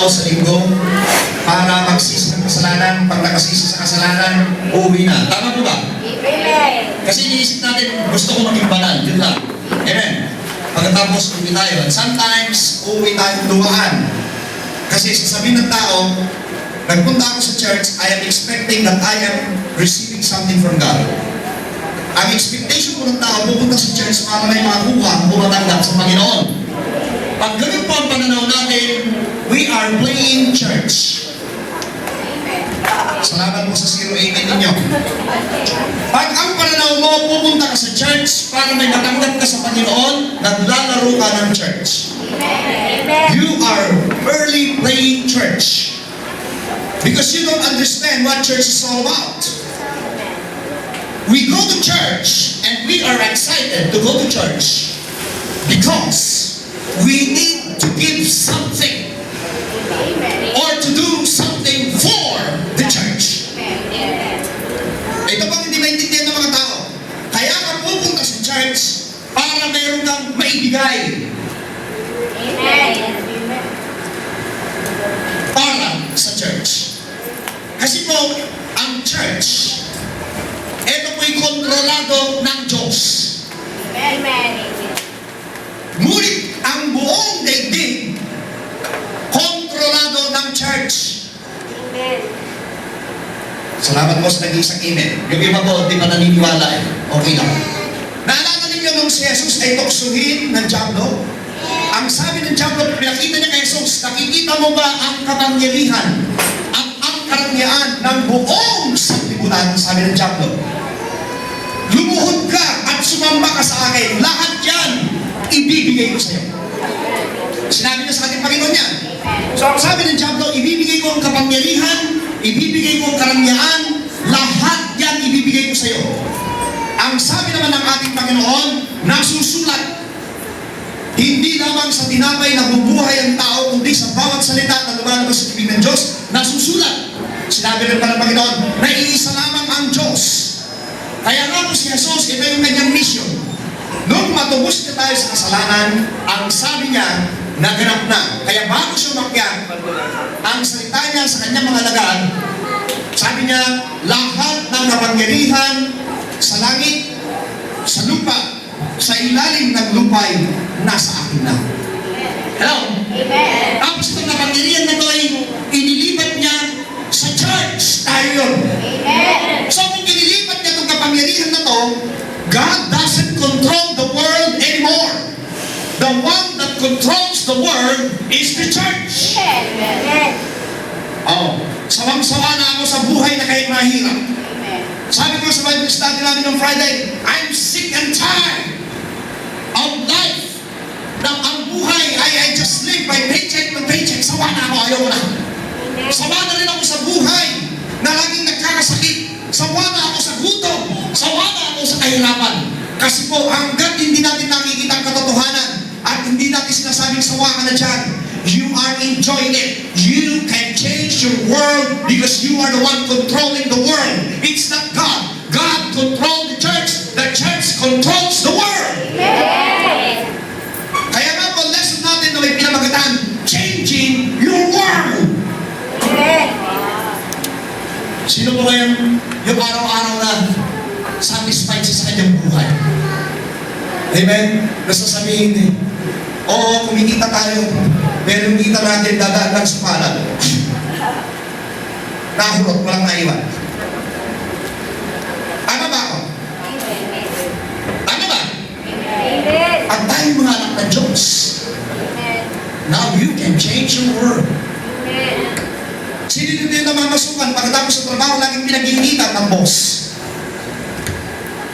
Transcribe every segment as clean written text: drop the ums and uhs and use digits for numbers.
tao sa linggo para magsisi ng kasalanan. Pag nakasisi sa kasalanan, uuwi na. Tama po ba? Amen. Kasi iniisip natin, gusto ko maging banal. Yun lang. Amen. Pagkatapos, uuwi tayo. And sometimes, uuwi tayo luhaan. Kasi sasabihin ng tao, nagpunta ako sa church, I am expecting that I am receiving something from God. Ang expectation ko ng tao, pupunta sa church para may makuha o matanggap sa Panginoon. Pag ganun po ang pananaw natin, we are playing church. Salamat po sa zero amen ninyo. Pag ang pananaw mo, pupunta ka sa church para may matanggap ka sa Panginoon, naglalaro ka ng church. You are barely playing church. Because you don't understand what church is all about. We go to church and we are excited to go to church because we need to give something or to do something for the church. Ito pang hindi maintindihan ng mga tao. Kaya ka pupunta sa church para mayroon kang maibigay. Para sa church. Kasi po, ang church, ito po'y kontrolado ng Diyos. Ngunit ang buong daigdig, kontrolado ng church. Salamat po sa nag-iisang amen. Yung iba po, di pa naniniwala eh. Okay lang. Naalala ninyo nung si Jesus ay tuksuhin ng Diablo? Ang sabi ng Diablo, pinakita niya kay Jesus, nakikita mo ba ang kapangyarihan at ang karangyaan ng buong sanlibutan? Sabi ng Diablo, lumuhod ka at sumamba ka sa akin. Lahat yan, ibibigay ko sa iyo. Sinabi niya sa ating Panginoon yan. So ang sabi ng Diablo, ibibigay ko ang kapangyarihan, ibibigay ko ang karangyaan, lahat yan ibibigay ko sa iyo. Ang sabi naman ng ating Panginoon, nasusulat, hindi lamang sa tinapay na bubuhay ang tao, kundi sa bawat salita na lumalabas sa bibig ng Diyos, nasusulat. Sinabi rin pa ng Panginoon, na iisa lamang ang Diyos. Kaya nga po si Jesus, ito yung kanyang mission. Nung matubos na tayo sa kasalanan, ang sabi niya, naganap na. Kaya bago siya umakyat, ang salita niya sa kanyang mga alagad, sabi niya, lahat ng kapangyarihan sa langit, sa lupa, sa ilalim ng lupay, nasa akin na. Hello? Amen. Tapos itong kapangyarihan na ito ay inilipat niya sa church. Tayo yun. Amen. So kung inilipat niya itong kapangyarihan na ito, God doesn't control the world anymore. The one that controls the world is the church. Amen. Oh, sawang-sawa na ako sa buhay na kahit mahirap. Sabi ko sa Bible study namin ng Friday, I'm sick and tired of life. Na ang buhay I just live by paycheck to paycheck. Sawa na ako, ayaw ko na. Sawa na rin ako sa buhay na laging nagkakasakit. Sawa na ako sa gutom. Sawa na ako sa kahirapan. Kasi po, hanggat hindi natin nakikita ang katotohanan at hindi natin sinasabing sawa ka na dyan, you are enjoying it. You can change your world because you are the one controlling the world. It's not God. God controls the church. The church controls the world. Amen. Kaya nga po, lesson natin na may pinamagataan, changing your world. Amen. Sino po ngayon yung araw-araw na satisfied siya sa kanyang buhay? Amen? Nasasabihin eh, oo, kumikita tayo, pero yung kita natin dadaan lang sa palad. Nahulot, walang naiwan. Tama ba ako? Tama ba? Amen. At tayo mga anak ng Diyos. Now you can change your world. Amen. Sino dito yung namamasukan pagkatapos sa trabaho, laging pinag-iinitan ng boss.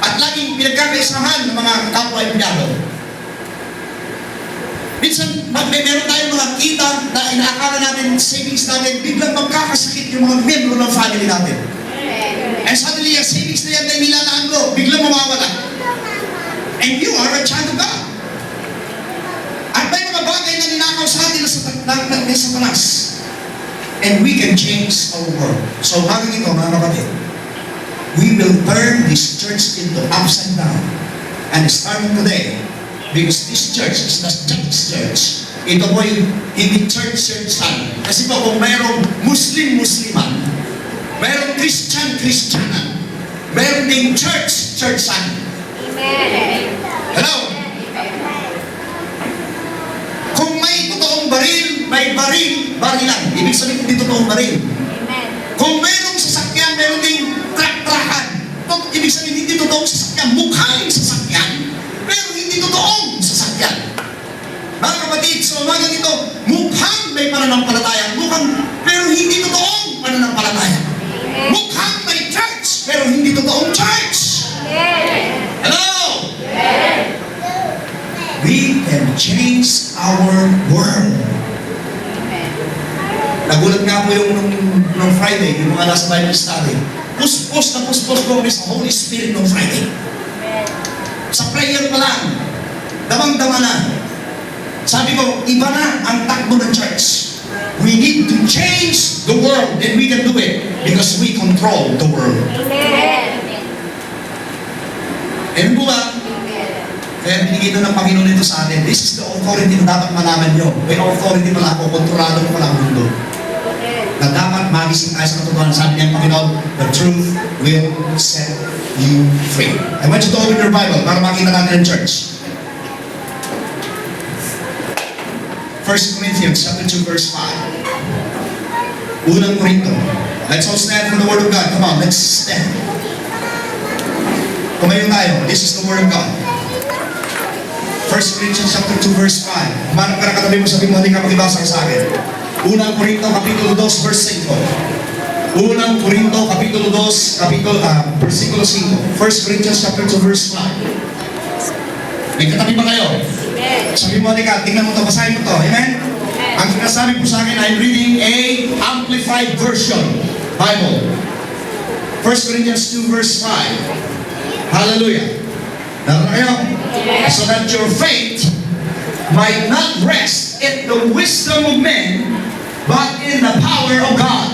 At laging pinagkakaisahan ng mga kapwa-empleyado. Minsan, meron tayong mga kita na inaakala natin, savings natin, biglang magkakasakit yung mga membro ng family natin. And suddenly, yung savings na yan na nilalaan mo, biglang mawawala. And you are a child of God. At may mga bagay na ninakaw sa atin na sa tanas. And we can change our world. So hanggang ito, mga kapatid, we will turn this church into upside down. And starting today, because this church is not just church, ito po yung hindi church-churchan. Kasi po kung mayroong Muslim-Musliman, mayroong Christian-Christianan, mayroong ding church-churchan. Amen. Hello? Kung may totoong baril, may barilan. Ibig sabihin hindi totoong baril. Amen. Kung mayroong sasakyan, mayroong ding truck-truckan. Ibig sabihin hindi totoong sasakyan. Mukhang sasakyan, pero hindi totoong sasakyan. Mga kapatid, sa umaga nito, mukhang may pananampalataya. Pero hindi totoong pananampalataya. Mukhang may church, pero hindi totoong church. Amen. Hello? We can change our world. Nagulat nga po yung nung Friday, yung mga nasa Bible study. Puspos ko kami sa Holy Spirit nung Friday. Sa prayer pa lang, damang-dama na. Sabi ko, iba na ang takbo ng church. We need to change the world, and we can do it because we control the world. Amen. Amen po ba? Kaya binigay na ng Panginoon ito sa atin. This is the authority na dapat malaman nyo. May authority pala ako, kontrolado ko pala ang mundo. Na dapat magising tayo sa katotohanan. Sabi niya ng Panginoon, the truth will set you free. I want you to open your Bible para makita natin ang church. 1 Corinthians chapter 2 verse 5. Unang Korinto. Let's all stand for the Word of God. Come on, let's stand. Kumayo tayo. This is the Word of God. 1 Corinthians chapter 2 verse 5. Manap ka na katabi mo, sabi mo, hindi ka makibasa sa akin. Unang Korinto kapitulo 2 verse 5. Unang Korinto kapitulo 2 versikulo 5. 1 Corinthians chapter 2 verse 5. May katabi ba kayo? Sabi mo, tingnan mo ito, basahin mo ito. Amen? Ang sinasabi po sa akin, I'm reading a Amplified Version Bible. 1 Corinthians 2 verse 5. Hallelujah. Naroon kayo? So that your faith might not rest in the wisdom of men, but in the power of God.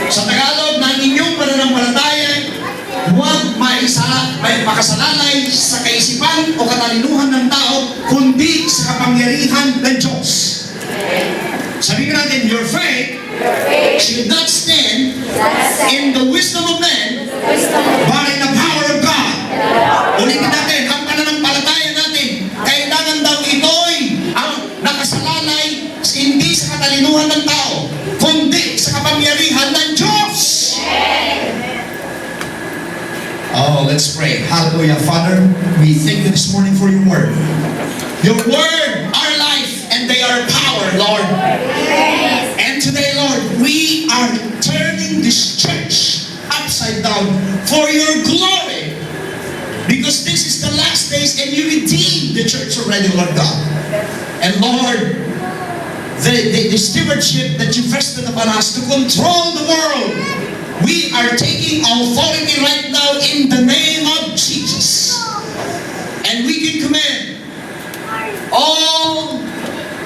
Sa Tagalog, ng inyong pananampalataya, huwag may makasalalay sa kaisipan o katalinuhan ng tao, kundi sa kapangyarihan ng Diyos. Sabihin natin, your faith should not stand in the wisdom of men, but in the power of God. Ulitin natin, ang pananampalataya natin, kailangan daw ito'y ang nakasalalay hindi sa katalinuhan ng tao, kundi sa kapangyarihan ng Diyos. Oh, let's pray. Hallelujah. Father, we thank you this morning for your word. Your word are life and they are power, Lord. And today, Lord, we are turning this church upside down for your glory. Because this is the last days and you redeemed the church already, Lord God. And Lord, the stewardship that you vested upon us to control the world, we are taking authority right now in the name of Jesus. And we can command all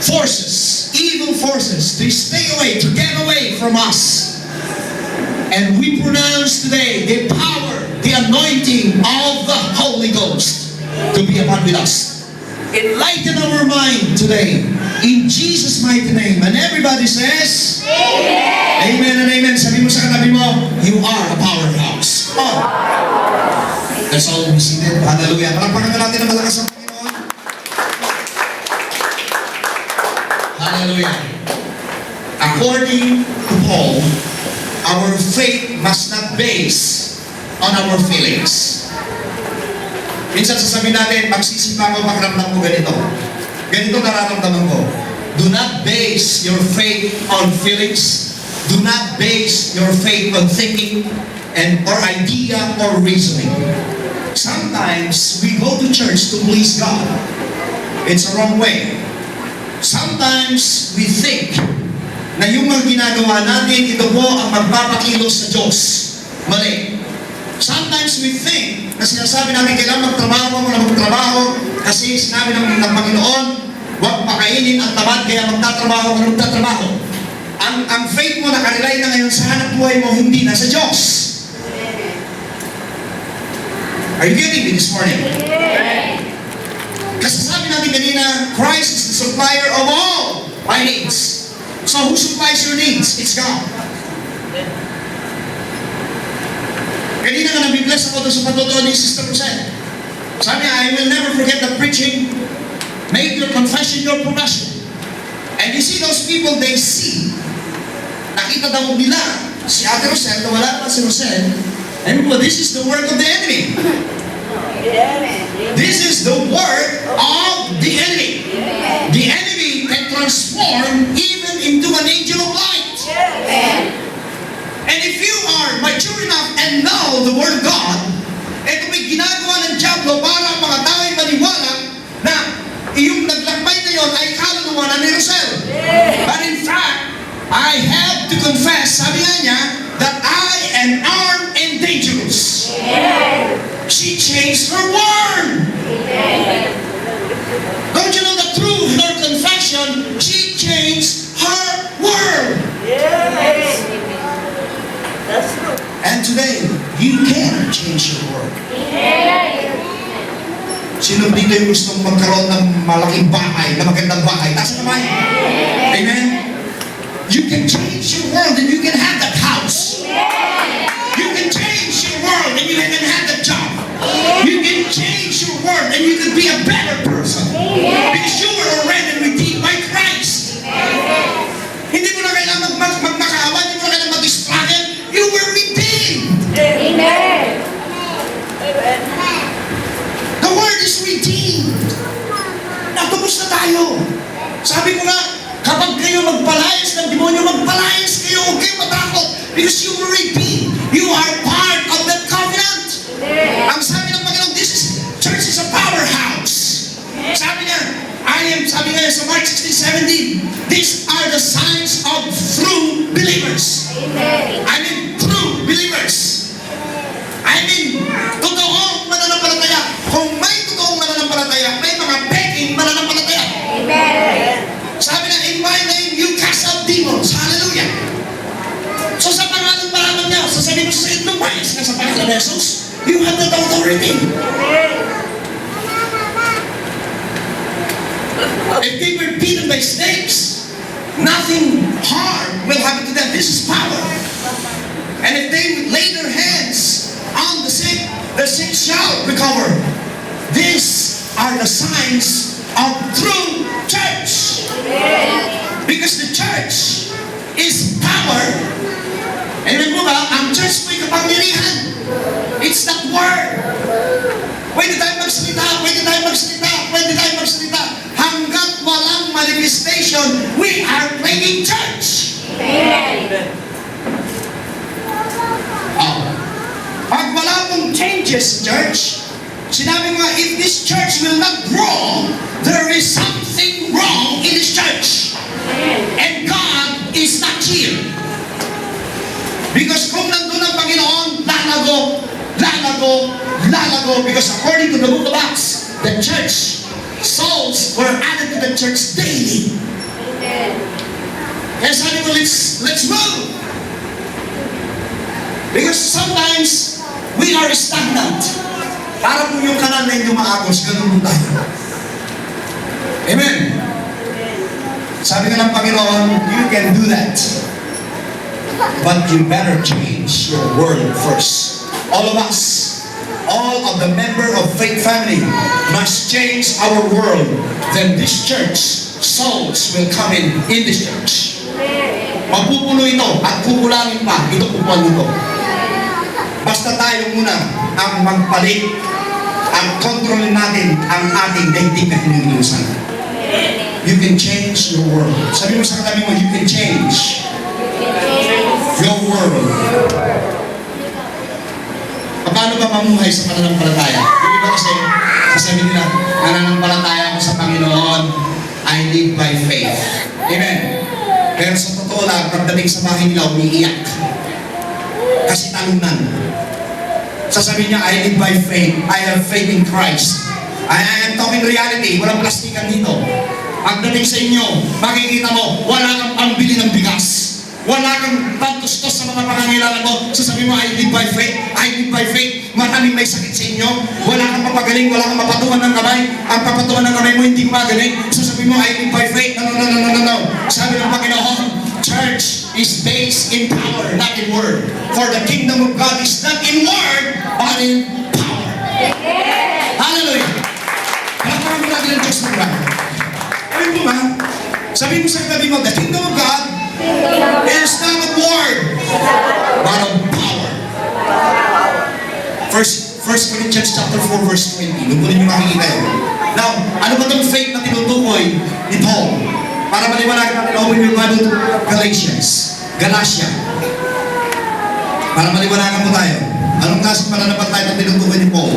forces, evil forces, to stay away, to get away from us. And we pronounce today the power, the anointing of the Holy Ghost to be upon with us. Enlighten our mind today in Jesus' mighty name. And everybody says, Amen. Amen and amen. Sabi mo sa katabi mo, you are a powerhouse. Oh. Let's all be seated. Hallelujah. Palakpakan na natin ang malakas ang Panginoon. Hallelujah. According to Paul, our faith must not base on our feelings. Minsan sasabihin natin, magsisipa ko, pakiramdam ko ganito. Ganito nararamdaman ko. Do not base your faith on feelings. Do not base your faith on thinking or idea or reasoning. Sometimes we go to church to please God. It's the wrong way. Sometimes we think na yung mga ginagawa natin, ito po ang magpapakilos sa Diyos. Mali. Sometimes we think na sinasabi namin kailangan magtrabaho kasi sinabi ng Panginoon, huwag pakainin ang tamad kaya magtatrabaho. Ang faith mo nakarelay na ngayon sa hanap buhay mo, hindi na sa Diyos. Are you getting me this morning? Kasi sabi natin kanina, Christ is the supplier of all my needs. So who supplies your needs? It's God. Kanina nga nabibless ako doon sa patutuan ni Sister Rosette. Sabi niya, I will never forget the preaching. Make your confession your profession. And you see those people, they see. Nakita daw nila si Ate Rosette, na wala pa si Rosette. And well, this is the work of the enemy. This is the work of the enemy. The enemy can transform even into an angel of light. And if you are mature enough and know the Word of God, ito may ginagawa ng Diablo para mga tao ay maniwala na iyong naglakbay na yon ay kaluluwa na ni Rosel. But in fact, I have to confess, sabi nga niya, that I am armed and dangerous. She changed her word. Don't you know that through her confession, she changed her word? That's true. And today, you can change your word. Sino dito yung gustong magkaroon ng malaking bahay, na magandang bahay? Taas naman. Amen? You can change your world and you can have that house. You can change your world and you can have that job. You can change your world and you can be a better person. Because you were already redeemed by Christ. Hindi mo na kailangan magmakaawa, hindi mo na kailangan mag-struggle. You were redeemed. The word is redeemed. Natubos na tayo. Sabi ko nga, kapag kayo magpalayas ng demonyo, magpalayas kayo, huwag kayo matakot. Because you were redeemed. You are part of that covenant. Ang sabi ng Panginoon, church is a powerhouse. Sabi nga sa Mark 16:17, these are the signs of true believers. I mean, true believers. I mean, totoong mananampalataya. Kung may totoong mananampalataya, may mga peking mananampalataya. Sabi na, in my name, you cast out demons. Hallelujah. So sa pangalan pa lamang niya, sasabihin mo sa itlong mais na sa pangalan ni Jesus, you have that authority. If they were beaten by snakes, nothing hard will happen to them. This is power. And if they would lay their hands on the sick shall recover. These are the signs of true church. Because the church is power. Amen po ba? Ang church po'y kapangyarihan. It's that word. Pwede tayo magsalita, pwede tayo magsalita, pwede tayo magsalita. Hanggat walang manifestation, we are playing church. Pag wala pong changes, church, sinabi nga, if this church will not grow, there is something wrong in this church. And God is not here. Because kung nandun ang Panginoon, lalago, because according to the book of Acts, the church, souls were added to the church daily. Kaya sabi ko, let's move. Because sometimes, we are stagnant. Para po yung kanal na yung dumaagos, ganun po tayo. Amen. Sabi nga ng Panginoon, you can do that. But you better change your word first. All of us, all of the member of Faith Family must change our world. Then this church, souls will come in this church. Mapupuno ito at kukulangin pa, ito pupuan nito. Basta tayo muna ang magpalit, ang kontrolin natin ang ating daigdig na hiniliusan. You can change your world. Sabi mo sa katabi mo, you can change your world. Paano ba mamuhay sa pananampalataya? Yung iba kasi, sasabi nila, nananampalataya ako sa Panginoon, I live by faith. Amen. Pero sa totoo lang, pagdating sa bahay nila, umiiyak. Kasi talunan. Sasabihin niya, I live by faith. I have faith in Christ. I am talking reality. Walang plastikan dito. Pagdating sa inyo, makikita mo, wala kang pambili ng bigas. Wala kang pantustos sa mga pangangailangan mo. Sasabihin mo, I live by faith. I live by faith. Maraming may sakit sa inyo. Wala kang papagaling. Wala kang mapatuan ng kamay. Ang papatuan ng kamay mo hindi magaling. Sasabihin mo, I live by faith. No. Sabi ng Panginoon, church is based in power, not in word. For the kingdom of God is not in word, but in power. Hallelujah! Palakpakan mo natin ang Diyos ng Brad. Alam mo ba? Sabihin mo sa katabi mo, the kingdom of God is not of word, but of power. First Corinthians chapter 4 verse 20. Doon po ninyo makikita yun. Now, ano ba itong faith na tinutukoy ni Paul? Para maliwanagan natin, open your Bible to Galatia. Para maliwanagan po tayo. Anong klaseng pananapat tayo na tinutukoy ni Paul?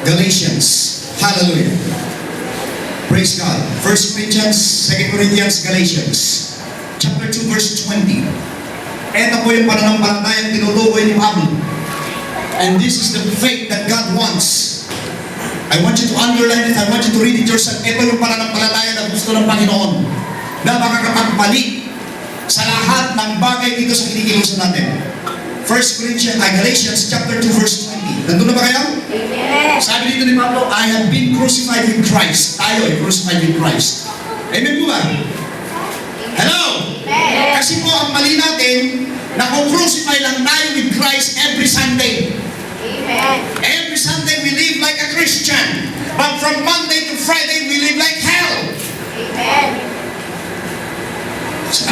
Galatians. Hallelujah. Praise God. 1 Corinthians, 2 Corinthians, Galatians. Chapter 2 verse 20. Ito po yung pananampalatayang tinutukoy ni Pablo. And this is the faith that God wants. I want you to underline it. I want you to read it yourself. Ito yung pananampalataya na gusto ng Panginoon na makakapagpalit sa lahat ng bagay dito sa kinikilusan natin. Galatians chapter 2 verse 20. Nandun na ba kayo? Amen. Sabi dito ni Pablo, I have been crucified with Christ. Tayo ay crucified with Christ. Amen po ba? Hello? Amen. Kasi po ang mali natin, na-crucify lang tayo with Christ every Sunday. Amen. Every Sunday we live like a Christian. But from Monday to Friday we live like hell. Amen.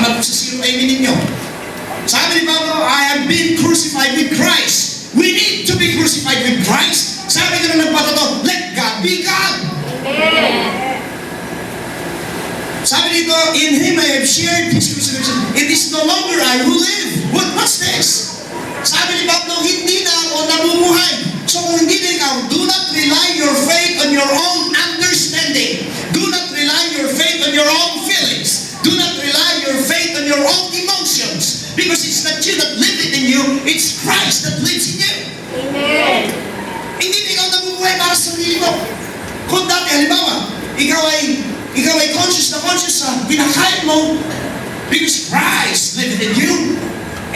Ano po sa zero amen ninyo? Sabi ni Pablo, I have been crucified with Christ. We need to be crucified with Christ. Sabi ko na nagpatato, let God be God. Amen. Sabi dito, in Him I have shared His crucifixion. It is no longer I who live. What's this? Sabi ni Pablo, hindi na ako namumuhay. So kung hindi na ikaw, do not rely your faith on your own understanding. Do not rely your faith on your own feelings. Do not rely your faith on your own emotions. Because it's not you that live it in you, it's Christ that lives in you. Amen. Hindi na ikaw namumuhay para sa sarili mo. Kung dati, halimbawa, ikaw ay conscious sa pinakain mo because Christ lives in you.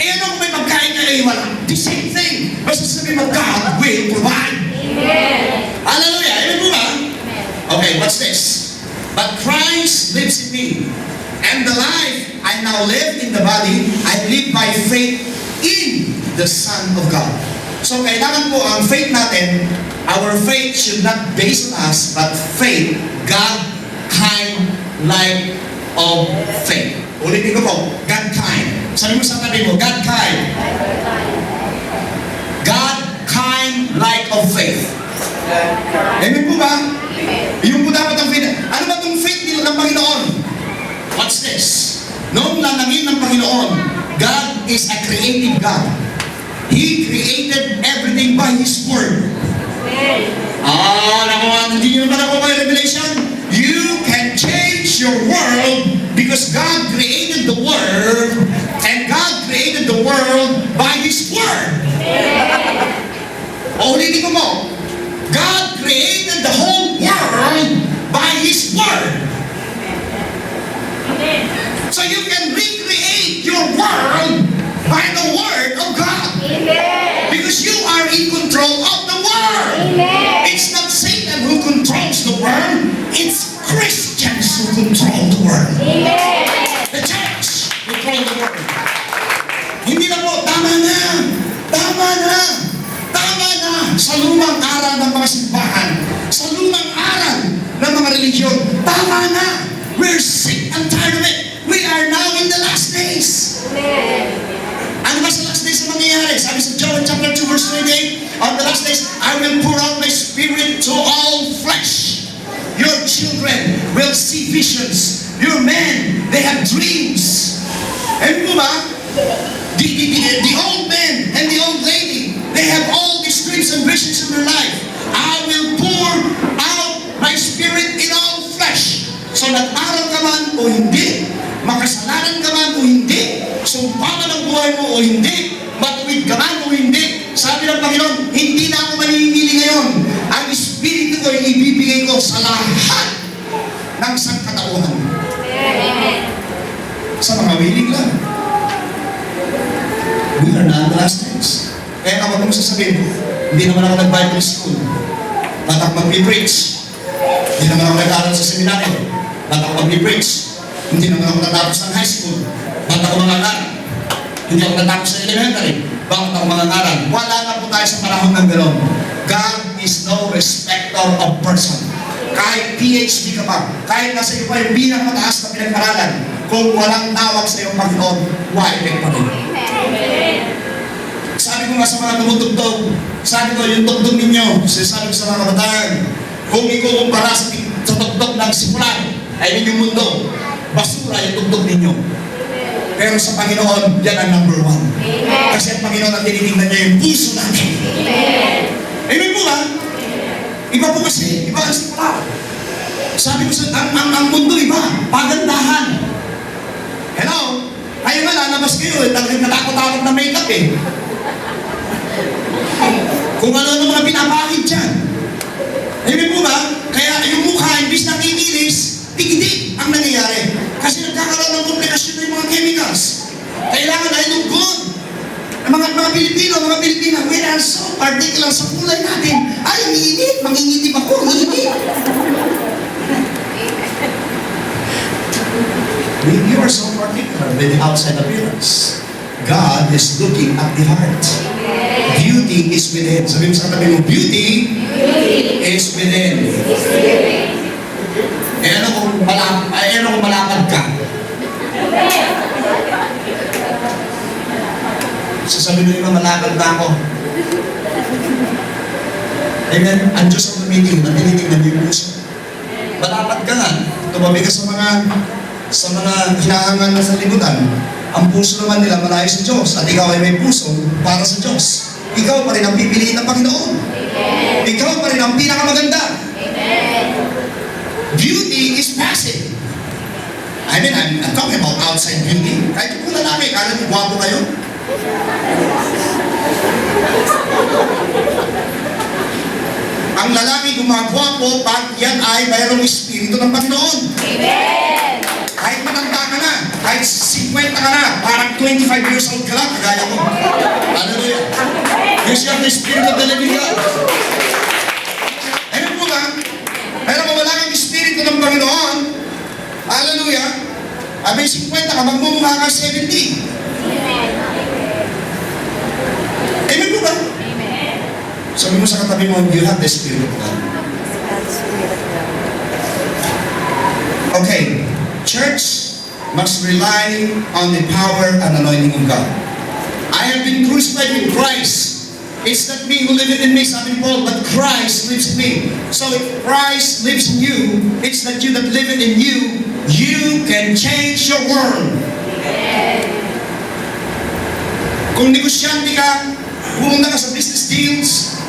Eh ano kung may pagkain ka wala? The same thing. Basta sabi mo, God will provide. Amen. Hallelujah. Amen po ba? Okay, what's this? But Christ lives in me. And the life I now live in the body, I live by faith in the Son of God. So kailangan po ang faith natin, our faith should not base on us, but faith, God kind like of faith. Ulitin ko po, God kind. Sabi mo sa tabi mo, God kind. God kind like of faith. Amen po ba? Yung po dapat ang faith. Ano ba itong faith nila ng Panginoon? What's this? Noong lalangin ng Panginoon, God is a creative God. He created everything by His Word. Hindi nyo naman ako by revelation? You can change your world because God created the world and God created the world by His Word. O ulitin ko mo, God created the whole world by His Word. So you can recreate your world by the Word of God. Amen. Because you are in control of the world. Amen. It's not Satan who controls the world. It's Christians who control the world. Amen. The church controls the world. Hindi na po, tama na. Sa lumang aral ng mga simbahan, sa lumang aral ng mga religiyon, tama na. We're sick and tired of it. We are now in the last days. Amen. Ano ba sa last days na mangyayari? Sabi sa Joel chapter 2 verse 28, on the last days, I will pour out my spirit to all flesh. Your children will see visions. Your men, they have dreams. And mo ba? The old man and the old lady, they have all these dreams and visions in their life. I will pour out my spirit in all flesh. So nag-aral ka man o hindi, makasalanan ka man o hindi, sumpaman ang buhay mo o hindi, matuwid ka man o hindi, sabi ng Panginoon, hindi na ako manimili ngayon. Ang Espiritu ko ay ibibigay ko sa lahat ng sangkatauhan. Amen. Sa mga wiling lang. We are not the last times. Kaya kapag mo sasabihin, hindi naman ako nag-Bible school. Ba't ako mag-preach? Hindi naman ako nag-aaral sa seminaryo. Ba't ako mag-preach? Hindi naman ako natapos ng high school. Ba't ako mangangaral? Hindi ako natapos sa elementary. Bakit ako mangangaral? Wala na po tayo sa panahon ng gano'n. God is no respecter of person. Kahit PhD ka pa, kahit nasa iyo pa yung pinakamataas na pinag-aralan, kung walang tawag sa iyong Panginoon, why pa rin? Sabi ko nga sa mga tumutugtog, sabi ko yung tugtog ninyo, sabi ko sa mga kabataan, kung ikukumpara sa tugtog ng simulan, ay inyong mundo, basura yung tugtog ninyo. Pero sa Panginoon, yan ang number one. Kasi ang Panginoon ang tinitingnan niya yung puso natin. Amen po ba? Iba po kasi, iba ang simula. Sabi ko sa, ang mundo iba, pagandahan. Hello? Kayo nga lalabas kayo, talagang natakot-takot na makeup eh. Kung ano mga pinapakit dyan. Amen po ba? Kaya yung mukha, imbis na kinilis, tigdig ang nangyayari. Kasi nagkakaroon ng komplikasyon ng mga chemicals. Kailangan ay look good. Mga Pilipino, mga Pilipina, we are so particular sa kulay natin. Ay, ang init, mangingitim ako, ang init. You are so particular with the outside appearance. God is looking at the heart. Beauty is within. Sabi mo sa katabi mo, beauty is within. Ano kung malapad ka? Sasabihin mo yung malapad na ako. Amen? Ang Diyos ang tumitingin, ang tinitingnan yung puso. Malapad ka nga. Tumabi ka sa mga hinahangan na sa libutan. Ang puso naman nila malayo sa Diyos. At ikaw ay may puso para sa Diyos. Ikaw pa rin ang pipiliin ng Panginoon. Ikaw pa rin ang pinakamaganda. Beauty is passive. I mean, I'm talking about outside beauty. Kahit kung lalaki, kala niyo gwapo kayo. Ang lalaki gumagwapo pag yan ay mayroong espiritu ng Panginoon. Amen. Kahit matanda ka na, kahit 50 ka na, parang 25 years old ka lang, kagaya mo. Hallelujah. Because you have the spirit of the living God. Ayun po ba? Pero kung wala kang espiritu ng Panginoon, hallelujah, abay 50 ka, magmumukha ka 70. Amen po ba? Sabi mo sa katabi mo, you have the Spirit of God. Okay, church must rely on the power and anointing of God. I have been crucified with Christ. It's not me who liveth in me, sabi ni Paul, but Christ lives in me. So if Christ lives in you, it's not you that liveth in you. You can change your world. Kung negosyante ka, pumunta ka sa business deals,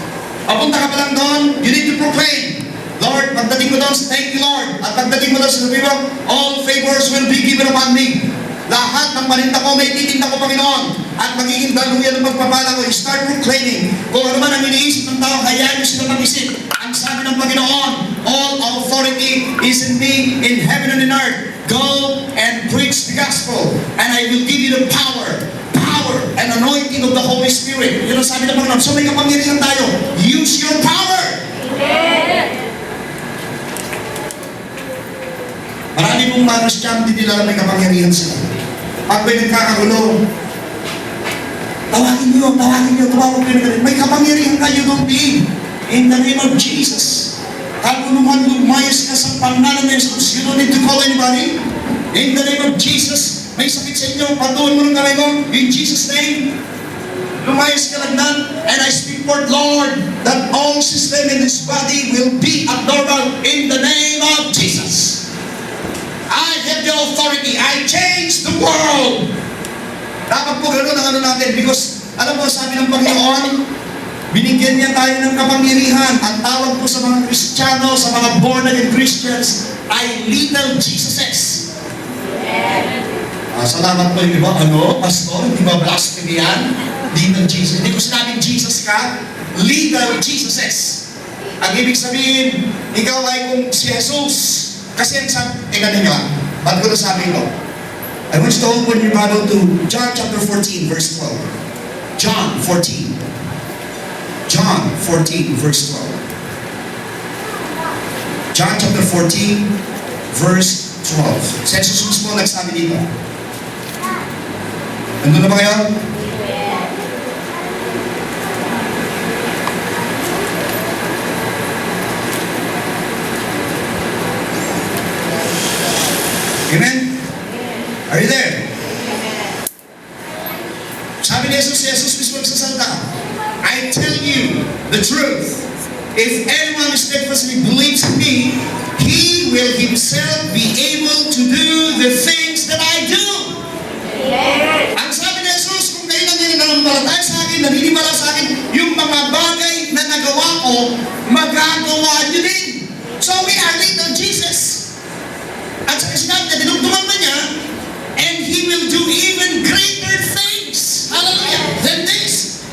papunta ka pa lang doon, you need to proclaim, Lord, pagdating mo doon, thank you Lord. At pagdating mo doon sa sabi mo, all favors will be given upon me. Lahat ng paninda ko, may titinda ko, Panginoon. At magiging daluyan ng pagpapala ko, start proclaiming. Kung ano man ang iniisip ng tao, hayaan mo sila mag-isip. Ang sabi ng Panginoon, all authority is in me, in heaven and in earth. Go and preach the gospel, and I will give you the power and anointing of the Holy Spirit. Yun ang sabi ng Panginoon. So may kapangyarihan tayo. Use your power. Marami pong mga Christian, hindi nila may kapangyarihan sila. Pag may nagkakagulo, tawagin nyo, tumawag kayo. May kapangyarihan kayo doon din. In the name of Jesus. Kung naman lumayas ka sa pangalan ng Jesus, you don't need to call anybody. In the name of Jesus, may sakit sa inyo, patuloy mo ng kamay mo, in Jesus' name, lumayas ka lang na, and I speak forth, Lord, that all system in this body will be abnormal in the name of Jesus. I have the authority, I change the world. Dapat po gano'n ang ano natin, because, alam mo, sabi ng Panginoon, binigyan niya tayo ng kapangyarihan. Ang tawag po sa mga Kristiyano, sa mga born-again Christians, ay little Jesuses. Salamat po yung iba. Ano, pastor, hindi ba blasphemy yan? Little Jesus. Hindi ko sinabing Jesus ka, little Jesuses. Ang ibig sabihin, ikaw ay kung si Jesus. Kasi ang sabi, tingnan niyo, ba't ko nasabi ito? I want you to open your Bible to John chapter 14, verse 12. John 14. John 14, verse 12. John chapter 14, verse 12. Si Jesus mismo nagsabi dito. Nandun na ba kayo? Amen? Are you there? Sabi ni Jesus, si Jesus mismo nagsasalita, I tell you the truth. If anyone steadfastly believes in me, he will himself be able to do the things that I do. Ang sabi ni Jesus, kung kayo nananampalataya sa akin, naniniwala sa akin, yung mga bagay na nagawa ko, magagawa niyo din. So we are little Jesus. At sa sinabi niya, dinugtungan pa niya, and He will do even greater things. Hallelujah! Than this.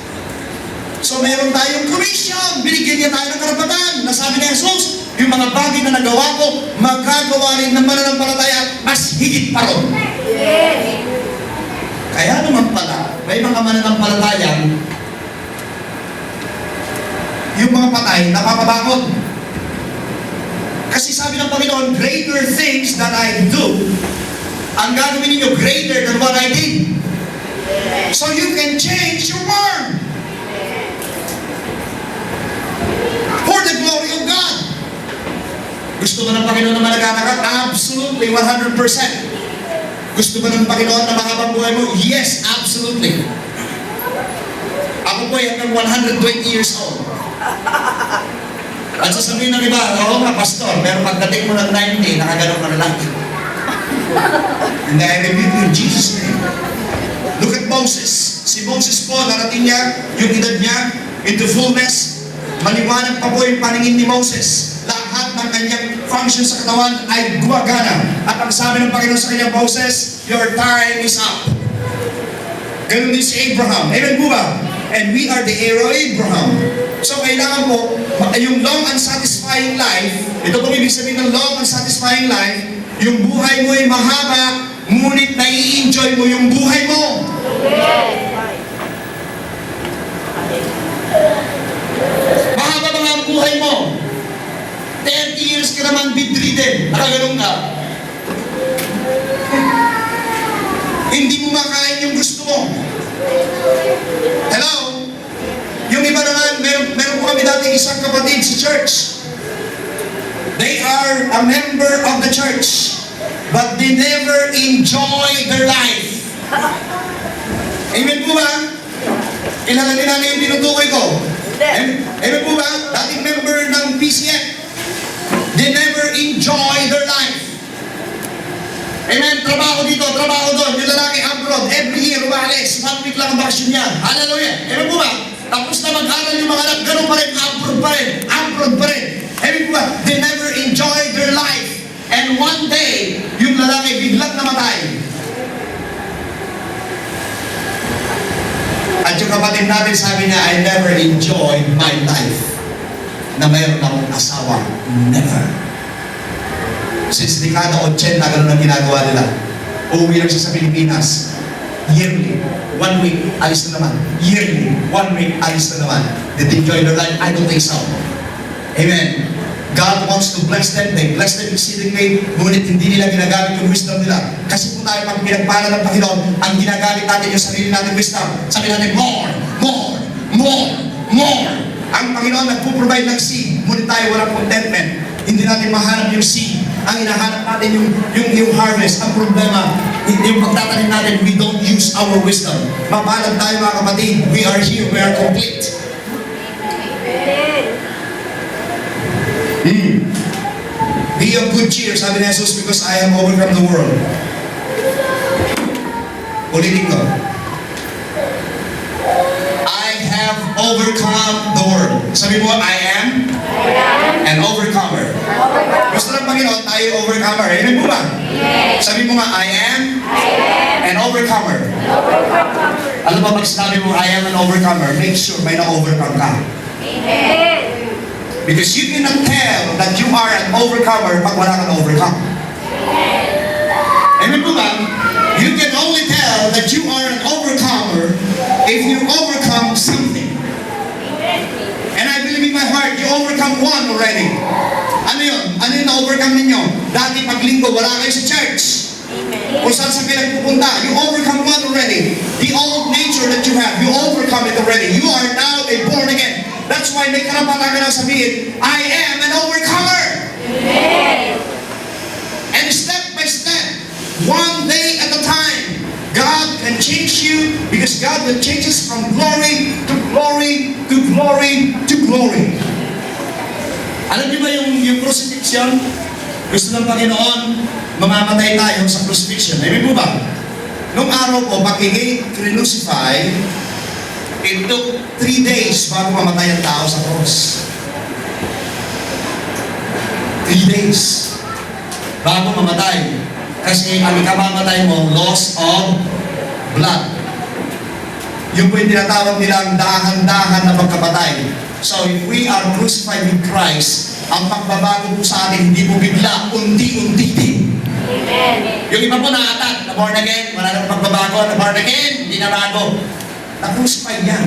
So meron tayong commission. Binigyan niya tayo ng karapatan. Nasabi ni Jesus, yung mga bagay na nagawa ko, magagawa rin ng mananampalataya mas higit pa ron. Kaya naman pala, may mga mananampalatayang yung mga patay, napapabangon. Kasi sabi ng Panginoon, greater things that I do, ang gagawin ninyo greater than what I did. So you can change your world for the glory of God. Gusto ba ng Panginoon na malagana ka? Absolutely, 100%. Gusto ba ng Panginoon na mahabang buhay mo? Yes, absolutely. Ako po ay hanggang 120 years old. At sasabihin ng iba, oo nga, pastor, pero pagdating mo ng 90, nakaganon ka na lang. And I rebuke you in Jesus' name. Look at Moses. Si Moses po, narating niya yung edad niya into fullness. Maliwanag pa po yung paningin ni Moses. Lahat ng kanyang function sa katawan ay gumagana. At ang sabi ng Panginoon sa kanyang, Moses, your time is up. Ganun din si Abraham. Amen po ba? And we are the heir of Abraham. So kailangan po, yung long and satisfying life, ito pong ibig sabihin ng long and satisfying life, yung buhay mo ay mahaba, ngunit nai-enjoy mo yung buhay mo. Mahaba ba nga ang buhay mo? 30 years ka naman bedridden, nakaganon ka. Hindi mo makain yung gusto mo. Hello? Yung iba naman, meron po kami dati isang kapatid sa church. They are a member of the church, but they never enjoy their life. Amen po ba? Kilala nila na yung tinutukoy ko. Amen po ba? Dating member ng PCF. They never enjoy their life. Amen? Trabaho dito, trabaho doon. Yung lalaki abroad, every year umalis. 1 week lang ang bakasyon niya. Hallelujah. Amen po ba? Tapos na mag-aral yung mga anak, ganun pa rin, abroad pa rin, abroad pa rin. Amen po ba? They never enjoy their life. And one day, yung lalaki biglang namatay. At yung kapatid natin sabi niya, I never enjoyed my life. Na mayroon akong asawa. Never. Since dekada 80, ganun ang ginagawa nila. Uuwi lang siya sa Pilipinas. Yearly. 1 week, alis na naman. Yearly. 1 week, alis na naman. Did they enjoy their life? I don't think so. Amen. God wants to bless them. They bless them exceedingly. Ngunit hindi nila ginagamit yung wisdom nila. Kasi kung tayo pag pinagpala ng Panginoon, ang ginagamit natin yung sarili natin wisdom. Sabi natin, more, more, more, more. Ang Panginoon nagpo-provide ng seed. Ngunit tayo walang contentment. Hindi natin mahanap yung seed. Ang hinahanap natin yung harvest. Ang problema, yung pagtatanim natin, we don't use our wisdom. Mapalad tayo mga kapatid. We are here. We are complete. Be of good cheer, sabi ni Jesus, because I have overcome the world. Ulitin ko. I have overcome the world. Sabi mo, I am an overcomer. Gusto ng Panginoon, tayo overcomer. Amen po ba? Sabi mo nga, I am an overcomer. Alam mo, pag sinabi mo, I am an overcomer, make sure may na-overcome ka. Because you cannot tell that you are an overcomer pag wala kang overcome. Amen po ba? You can only tell that you are an overcomer if you overcome one already. Ano yun? Ano yung na-overcome ninyo? Dati paglinggo, wala kayo sa church. Kung saan sa kayo nagpupunta, you overcome one already. The old nature that you have, you overcome it already. You are now a born again. That's why may karapatan ka na sabihin, I am an overcomer. And step by step, one day at a time, God can change you because God will change us from glory to glory to glory to glory. Alam niyo ba yung crucifixion? Gusto ng Panginoon, mamamatay tayo sa crucifixion. Amen po ba? Nung araw po, pag-crucify, it took 3 days bago mamatay ang tao sa cross. 3 days bago mamatay. Kasi ang ikamamatay mo, loss of blood. Yung po yung tinatawag nilang dahan-dahan na pagkapatay. So if we are crucified with Christ, ang pagbabago po sa atin, hindi po bigla, unti-unti din. Yung iba po na-attack, na born again, wala nang pagbabago, na born again, hindi na bago. Na-crucify yan.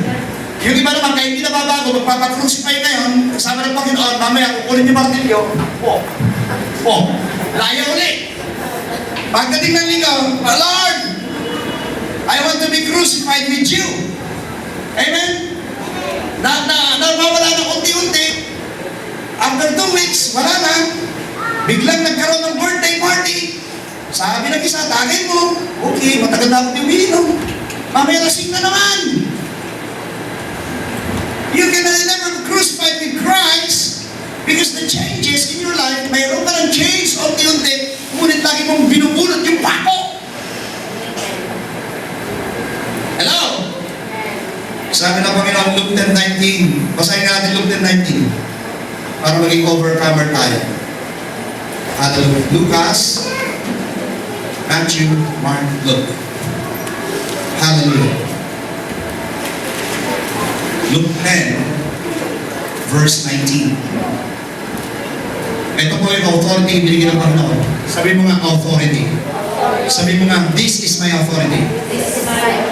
Yung iba naman, kahit hindi na babago, magpapacrucify ngayon, kasama ng Panginoon, mamaya kukunin yung martilyo, laya ulit. Pagdating ng linggo, Lord, I want to be crucified with you. Amen? Nawawala na unti-unti. After 2 weeks, wala na. Biglang nagkaroon ng birthday party. Sabi ng isa, tagay mo. Okay, matagal na ako umiinom. Mamaya lasing na naman. You can never crucify with Christ because the changes in your life, mayroon ka ng change unti-unti, ngunit lagi mong binubulot yung pako. Hello? Sabi ng Panginoon, Luke 10:19. Basahin natin Luke 10:19 para maging overcomer tayo. Hallelujah. Lucas, Matthew, Mark, Luke. Hallelujah. Luke 10, verse 19. Ito po yung authority binigyan ng Panginoon. Sabi mo nga, authority. Sabi mo nga, this is my authority.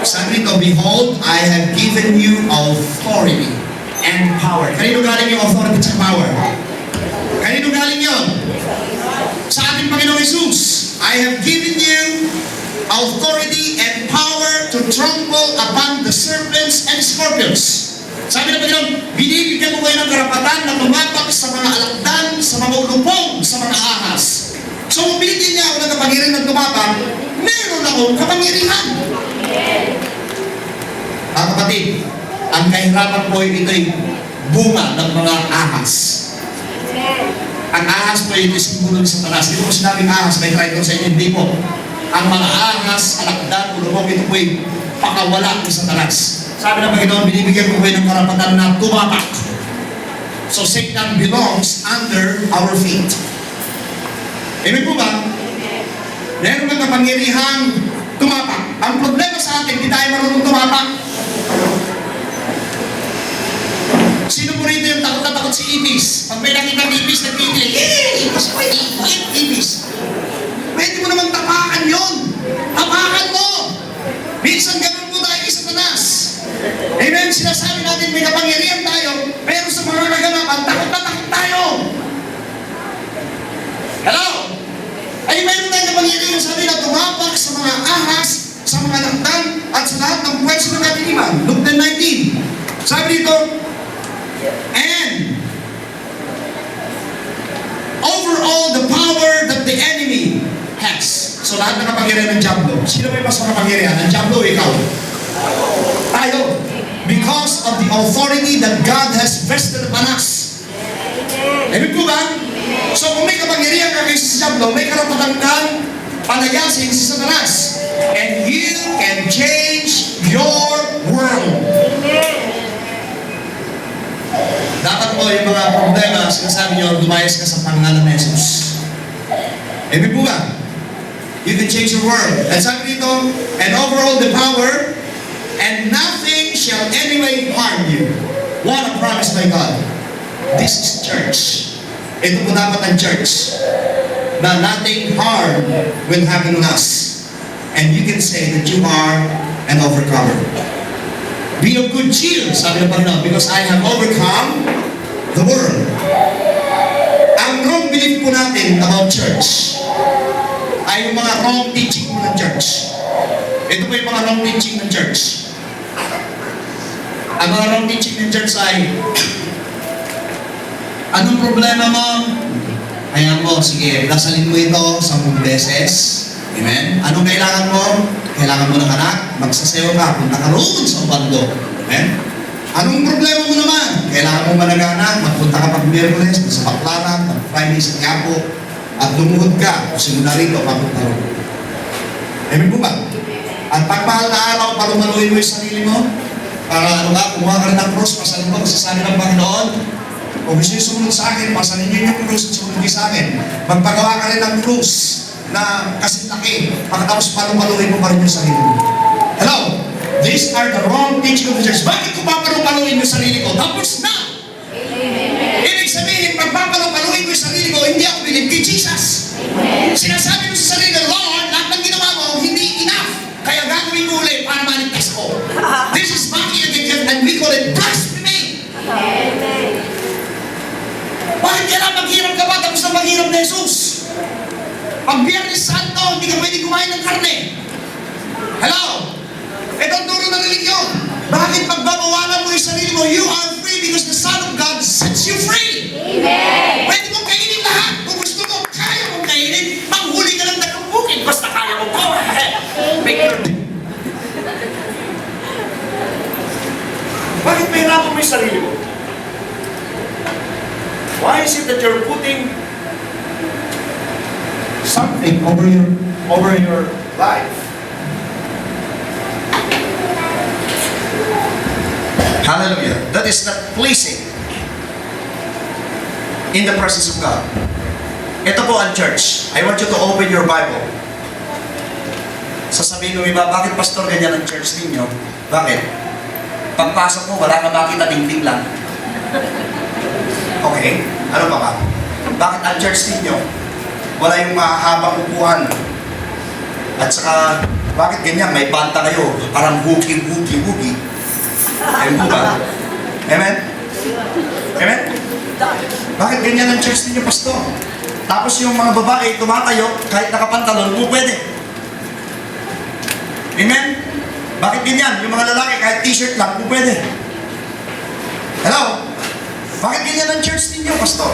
Sabi nito, behold, I have given you authority and power. Kanino galing yung authority at power? Kanino galing yun? Sa ating Panginoong Jesus. I have given you authority and power to trample upon the serpents and scorpions. Sabi ng Panginoon, binibigyan ko kayo ng karapatan na tumapak sa mga alakdan, sa mga ulupong, sa mga ahas. So, kung binigyan niya ako ng kapangyarihan ng tumapak, meron akong kapangyarihan. Mga kapatid, ang kahirapan po ito'y bunga ng mga ahas. Ang ahas po ito'y simbolo ng Satanas. Dito po sinabing ahas, may try ko sa inyo, hindi po. Ang mga ahas, alakdan, ulupong, ito po'y pakawala ng Satanas. Sabi ng Panginoon, binibigyan ko kayo ng karapatan na tumapak. So Satan belongs under our feet. Amen po ba? Meron kang kapangyarihang tumapak. Ang problema sa atin, hindi tayo marunong tumapak. Sino po rito yung takot na takot si Ibis? Pag may nakita ng Ibis, nagtitig, Ibis, pwede, Ibis. Pwede mo naman tapakan yun. Tapakan mo. Minsan ganun po tayo kay Satanas. Amen? Sinasabi natin may kapangyarihan tayo, pero sa mga kaganapan, takot na takot tayo. Hello? Ay meron tayong kapangyarihan sabi na tumapak sa mga ahas, sa mga lakdan, at sa lahat ng pwesto ng katiliman. Luke 10:19. Sabi dito, and over all the power that the enemy has. So lahat ng kapangyarihan ng Diablo. Sino may mas makapangyarihan? Ang Diablo, ikaw. Tayo. Because of the authority that God has vested upon us. Amen po ba? So kung may kapangyarihan ka kay si Diablo, may karapatan kang palayasin si Satanas. And you can change your world. Dapat po yung mga problema, sinasabi nyo, lumayas ka sa pangalan ni Jesus. Amen po ba? You can change your world. At sabi dito, and overall the power, and nothing shall anyway harm you. What a promise by God. This is church. Ito po dapat ang church. Na nothing harm will happen to us. And you can say that you are an overcomer. Be of good cheer, sabi ng Panginoon, because I have overcome the world. Ang wrong belief po natin about church ay yung mga wrong teaching po ng church. Ito po yung mga wrong teaching ng church. Ang mga wrong teaching ng church ay, anong problema mo? Ayan mo, sige, dasalin mo ito 10 beses. Amen? Anong kailangan mo? Kailangan mo ng anak, magsasayo ka, punta ka roon sa bando. Amen? Anong problema mo naman? Kailangan mo managanak, magpunta ka pag Miyerkules, sa Baklaran, pag Friday sa Quiapo, at lumuhod ka, kung simula rito, papunta roon. Amen po ba? At pagmahal na araw, palumaluin mo yung sarili mo, para ano ka, kumuha ka rin ng cross, pasalin mo, masasabi ng Panginoon, kung gusto nyo sumunod sa akin, pasalin nyo yung cross at sumunod kayo sa akin. Magpagawa ka rin ng cross na kasing laki, pagkatapos palumaluin mo pa rin yung sarili mo. Hello? These are the wrong teaching of the church. Bakit ko papalupaluin yung sarili ko? Tapos na! Ibig sabihin, pag papalupaluin ko yung sarili ko, hindi ako bilib kay Jesus. Sinasabi mo sa sarili ko, Lord, lahat ng ginawa mo, hindi enough. Kaya gagawin ko ulit para maligtas ko. This is mocking against, and we call it blasphemy. Bakit kailangan maghirap ka ba tapos na maghirap na Jesus? Pag Biyernes Santo, hindi ka pwede kumain ng karne. Hello? Ito ang turo ng religion. Bakit pagbabawalan mo yung sarili mo, you are free because the Son of God sets you free. Amen. Pwede mong kainin lahat. Kung gusto mo, kaya mong kainin. Manghuli ka lang ng bukid. Basta kaya mo ko. Make your... Bakit mahirapan mo yung sarili mo? Why is it that you're putting something over your life? Hallelujah. That is not pleasing in the presence of God. Ito po ang church. I want you to open your Bible. Sasabihin mo iba, bakit pastor ganyan ang church ninyo? Bakit? Pagpasok mo, wala ka makita, dingding lang. Okay, ano pa ba? Bakit ang church ninyo? Wala yung mahahabang upuan. At saka, bakit ganyan? May banta kayo, parang huki. Ayun po ba? Amen? Amen? Bakit ganyan ang church ninyo, pastor? Tapos yung mga babae tumatayo, kahit nakapantalon, pwede. Amen? Bakit ganyan? Yung mga lalaki, kahit t-shirt lang, pwede. Hello? Bakit ganyan ang church ninyo, pastor?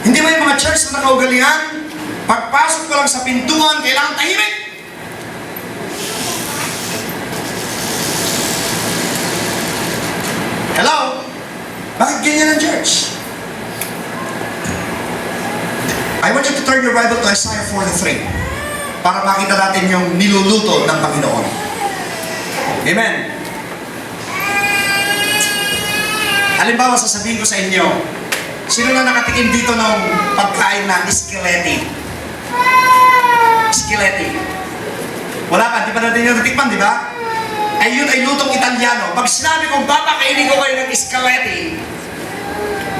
Hindi ba yung mga church na nakaugalian? Pagpasok ko lang sa pintuan, kailangan tahimik. Hello? Bakit ganyan ang church? I want you to turn your Bible to Isaiah 43 para makita natin yung niluluto ng Panginoon. Amen. Halimbawa, sasabihin ko sa inyo, sino na nakatikim dito ng pagkain na iskeletti? Iskeletti. Wala pa, di pa natin yung natikman, di ba? Ay yun ay lutong Italiano. Pag sinabi kong papakainin ko kayo ng iskeletti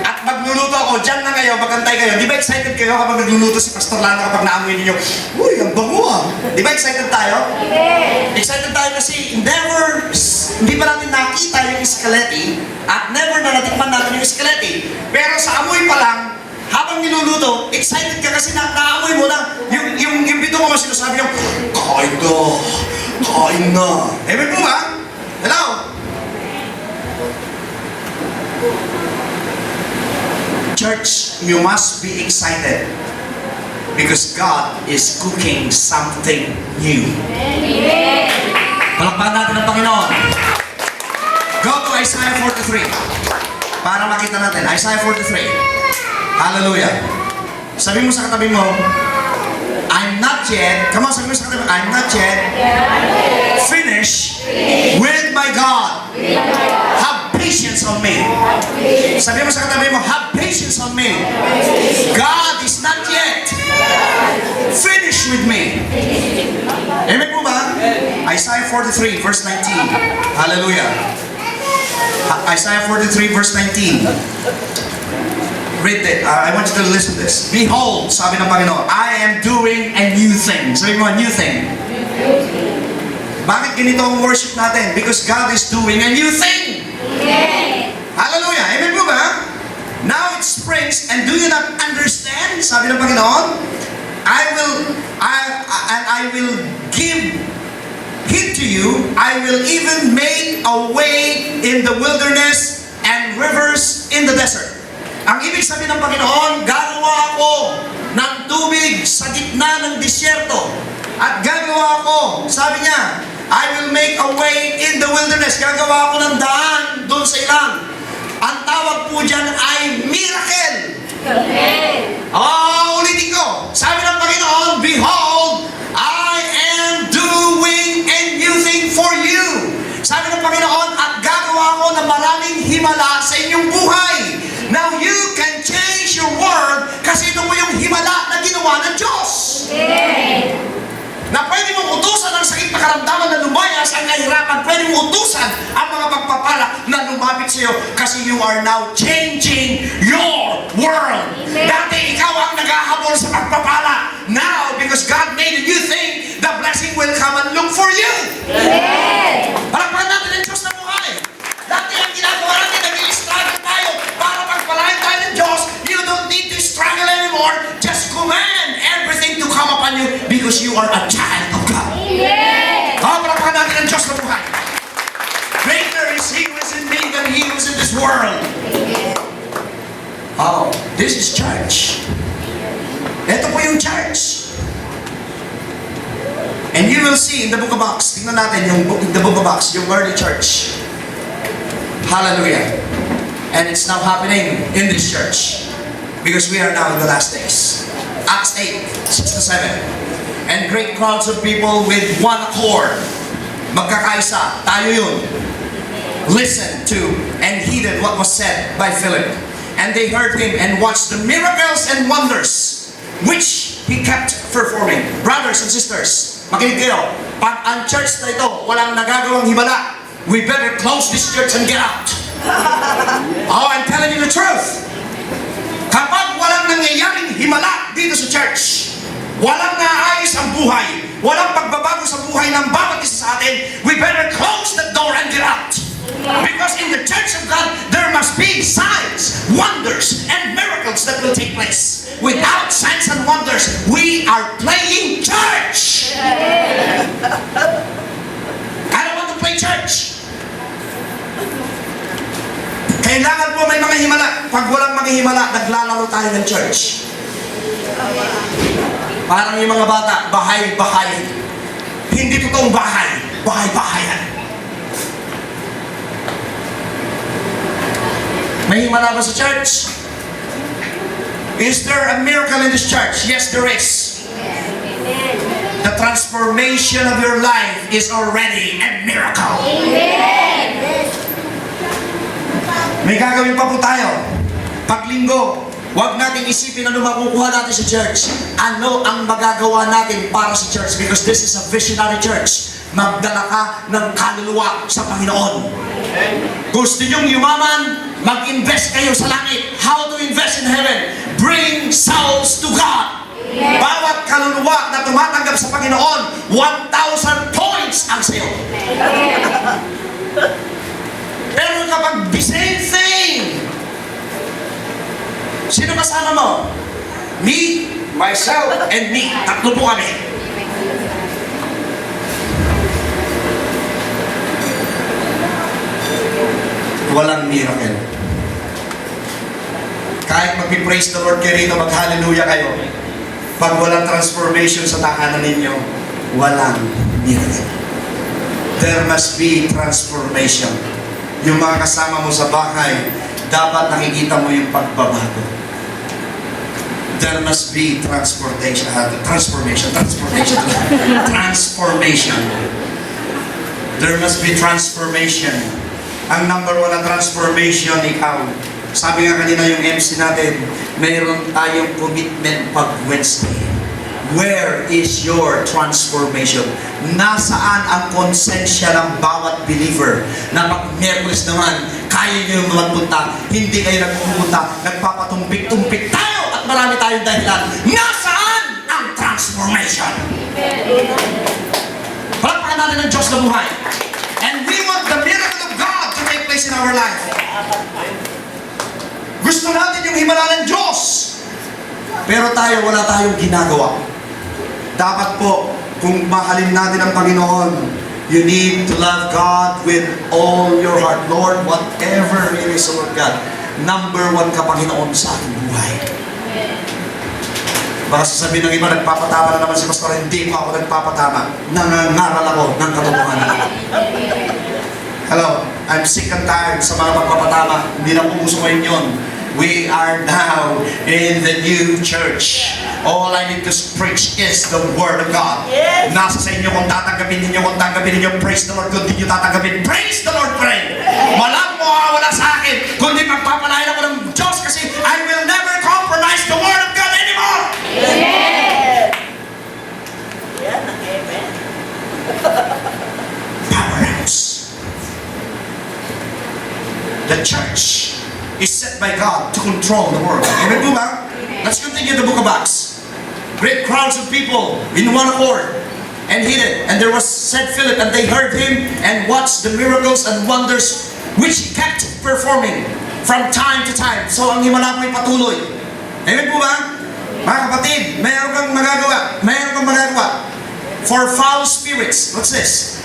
at magluluto ako, dyan na kayo, magantay kayo. Di ba excited kayo kapag nagluluto si Pastor Lana kapag naamoy ninyo? Uy, ang bango ah! Di ba excited tayo? Excited tayo kasi hindi pa natin nakita yung iskeletti at never na natikman natin yung iskeletti. Pero sa amoy pa lang, habang niluluto, excited ka kasi naamoy mo na yung bito mo sinasabi yung kain na. Amen po ba? Hello? Church, you must be excited because God is cooking something new. Amen. Palakpakan natin ang Panginoon. Go to Isaiah 43 para makita natin. Isaiah 43. Hallelujah. Sabi mo sa katabi mo, I'm not yet, come on, sabi mo sa katabi mo, I'm not yet finished with my God. Have patience on me. Sabi mo sa katabi mo, have patience on me. God is not yet finished with me. Amen po ba? Isaiah 43 verse 19. Hallelujah. Isaiah 43 verse 19. Read it. I want you to listen to this. Behold, sabi ng Panginoon, I am doing a new thing. Sabi mo, a new thing. Bakit ganito ang worship natin? Because God is doing a new thing. Amen. Hallelujah. Amen po ba? bright springs, and do you not understand? Sabi ng Panginoon, I will give heed to you. I will even make a way in the wilderness and rivers in the desert. Ang ibig sabihin ng Panginoon, gagawa ako ng tubig sa gitna ng disyerto. At gagawa ako, sabi niya, I will make a way in the wilderness. Gagawa ako ng daan doon sa ilang. Ang tawag po dyan ay miracle. Ulitin ko. Sabi ng Panginoon, behold, I am doing a new thing for you. Sabi ng Panginoon, at gagawa ko ng maraming himala sa inyong buhay. Now you can change your world kasi ito po yung himala na ginawa ng Diyos. Na pwede mong utusan ang sakit na karamdaman na lumayas ang kahirapan. Pwede mong utusan ang mga pagpapala na lumapit sa iyo kasi you are now changing your world. Dati ikaw ang naghahabol sa pagpapala. Now, because God made a new thing, the blessing will come and look for you. Palakpakan natin ang Diyos na buhay. Dati ang ginagawa natin, nag-i-struggle tayo para pagpalain tayo ng Diyos. You don't need to struggle anymore. Just command everything to come upon you because you are a child of God. Palakpakan natin ang Diyos na buhay. Greater is He who is in me than he who is in this world. Oh, this is church. Ito po yung church. And you will see in the book of Acts, tingnan natin yung the book of Acts, yung early church. Hallelujah. And it's now happening in this church because we are now in the last days. Acts 8:6-7. And great crowds of people with one accord. Magkakaisa, tayo yun. Listened to and heeded what was said by Philip. And they heard him and watched the miracles and wonders which he kept performing. Brothers and sisters, makinig kayo. Pag ang church na ito walang nagagawang himala, we better close this church and get out. Oh, I'm telling you the truth. Kapag walang nangyayaring himala dito sa church, walang naayos ang buhay, walang pagbabago sa buhay ng bawat isa sa atin, we better close the door and get out. Because in the church of God, there must be signs, wonders, and miracles that will take place. Without signs and wonders, we are playing church. I don't want to play church. Kailangan po may mga himala. Pag walang mga himala, naglalaro tayo ng church. Parang yung mga bata, bahay-bahay. Hindi totoong bahay, bahay-bahayan. May himala ba sa church? Is there a miracle in this church? Yes, there is. The transformation of your life is already a miracle. May gagawin pa po tayo. Paglinggo, huwag natin isipin ano makukuha natin sa church. Ano ang magagawa natin para sa church? Because this is a visionary church. Magdala ka ng kaluluwa sa Panginoon. Gusto nyong yumaman? Mag-invest kayo sa langit. How to invest in heaven? Bring souls to God. Bawat kaluluwa na tumatanggap sa Panginoon, 1,000 points ang sayo. Pero kapag the same thing, sino kasama mo? Me, myself, and me. Tatlo po kami. Walang miracle. Kahit mag-praise the Lord kayo rito, mag-hallelujah kayo, pag walang transformation sa tahanan ninyo, walang miracle. There must be transformation. Yung mga kasama mo sa bahay, dapat nakikita mo yung pagbabago. There must be transformation. There must be transformation. Ang number one na transformation, ikaw. Sabi nga kanina yung MC natin, mayroon tayong commitment pag Wednesday. Where is your transformation? Nasaan ang konsensya ng bawat believer na pag Miyerkules naman, kaya nyo magpunta, hindi kayo nagpupunta, nagpapatumpik-tumpik tayo at marami tayong dahilan. Nasaan ang transformation? Palakpakan natin ang Diyos na buhay. And we want the miracle of God to take place in our life. Gusto natin yung himala ng Diyos. Pero tayo, wala tayong ginagawa. Dapat po, kung mahalin natin ang Panginoon, you need to love God with all your heart. Lord, whatever it is, Lord God, number one ka, Panginoon, sa ating buhay. Baka sasabihin ng iba, nagpapatama na naman si Pastor. Hindi pa ako nagpapatama. Nangangaral ako ng katotohanan. Hello, I'm sick and tired sa mga pagpapatama. Hindi na po gusto ko yun. We are now in the new church. All I need to preach is the Word of God. Yes. Nasa sa inyo kung tatanggapin ninyo, praise the Lord. Kung hindi nyo tatanggapin, praise the Lord pa rin. Walang mawawala sa akin, kundi magpapalain ako ng Diyos kasi I will never compromise the Word of God anymore. Amen. Yan ang amen. Powerhouse. The church is set by God to control the world. Amen po ba? Let's continue the book of Acts. Great crowds of people in one accord and hid it. And there was said Philip, and they heard him and watched the miracles and wonders which he kept performing from time to time. So ang himala mo'y patuloy. Amen po ba? Mga kapatid, mayroon kang magagawa. Mayroon kang magagawa. For foul spirits, what's this?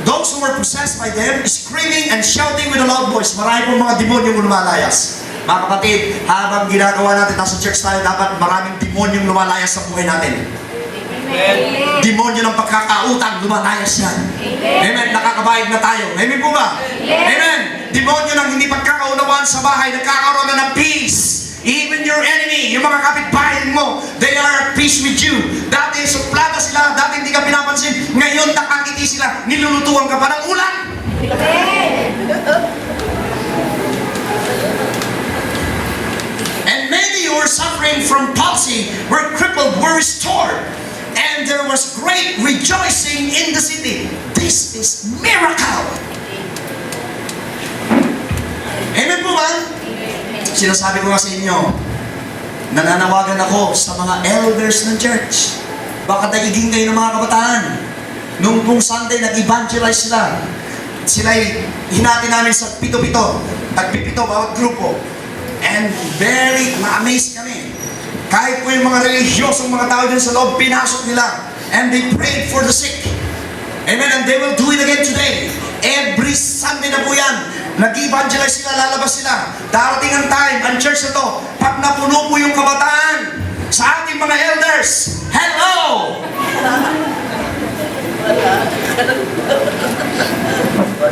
Those who were possessed by them, screaming and shouting with a loud voice. Marami pong mga demonyong lumalayas. Mga kapatid, habang ginagawa natin, nasa church tayo, dapat maraming demonyong lumalayas sa buhay natin. Demonyo ng pagkakautang, lumalayas yan. Amen. Nakakabayad na tayo. Amen po ba? Amen. Demonyo ng hindi pagkakaunawaan sa bahay, nagkakaroon na ng peace. Even your enemy, yung mga kapitbahay mo, they are at peace with you. Dati suplada sila, dati hindi ka pinapansin. Ngayon nakakiti sila, nilulutuan ka pa ng ulam. And many who were suffering from palsy, were crippled, were restored. And there was great rejoicing in the city. This is miracle. Amen po ba? Sinasabi ko nga sa inyo, nananawagan ako sa mga elders ng church. Baka daigin kayo ng mga kabataan. Nung pong Sunday, nag-evangelize sila. Sila'y hinati namin sa pito-pito. Tagpipito bawat grupo. And very ma-amaze kami. Kahit po yung mga religiosong mga tao dyan sa loob, pinasok nila. And they prayed for the sick. Amen. And they will do it again today. Every Sunday na po yan. Nag-evangelize sila, lalabas sila. Darating ang time, ang church na to, pag napuno po yung kabataan sa ating mga elders, hello!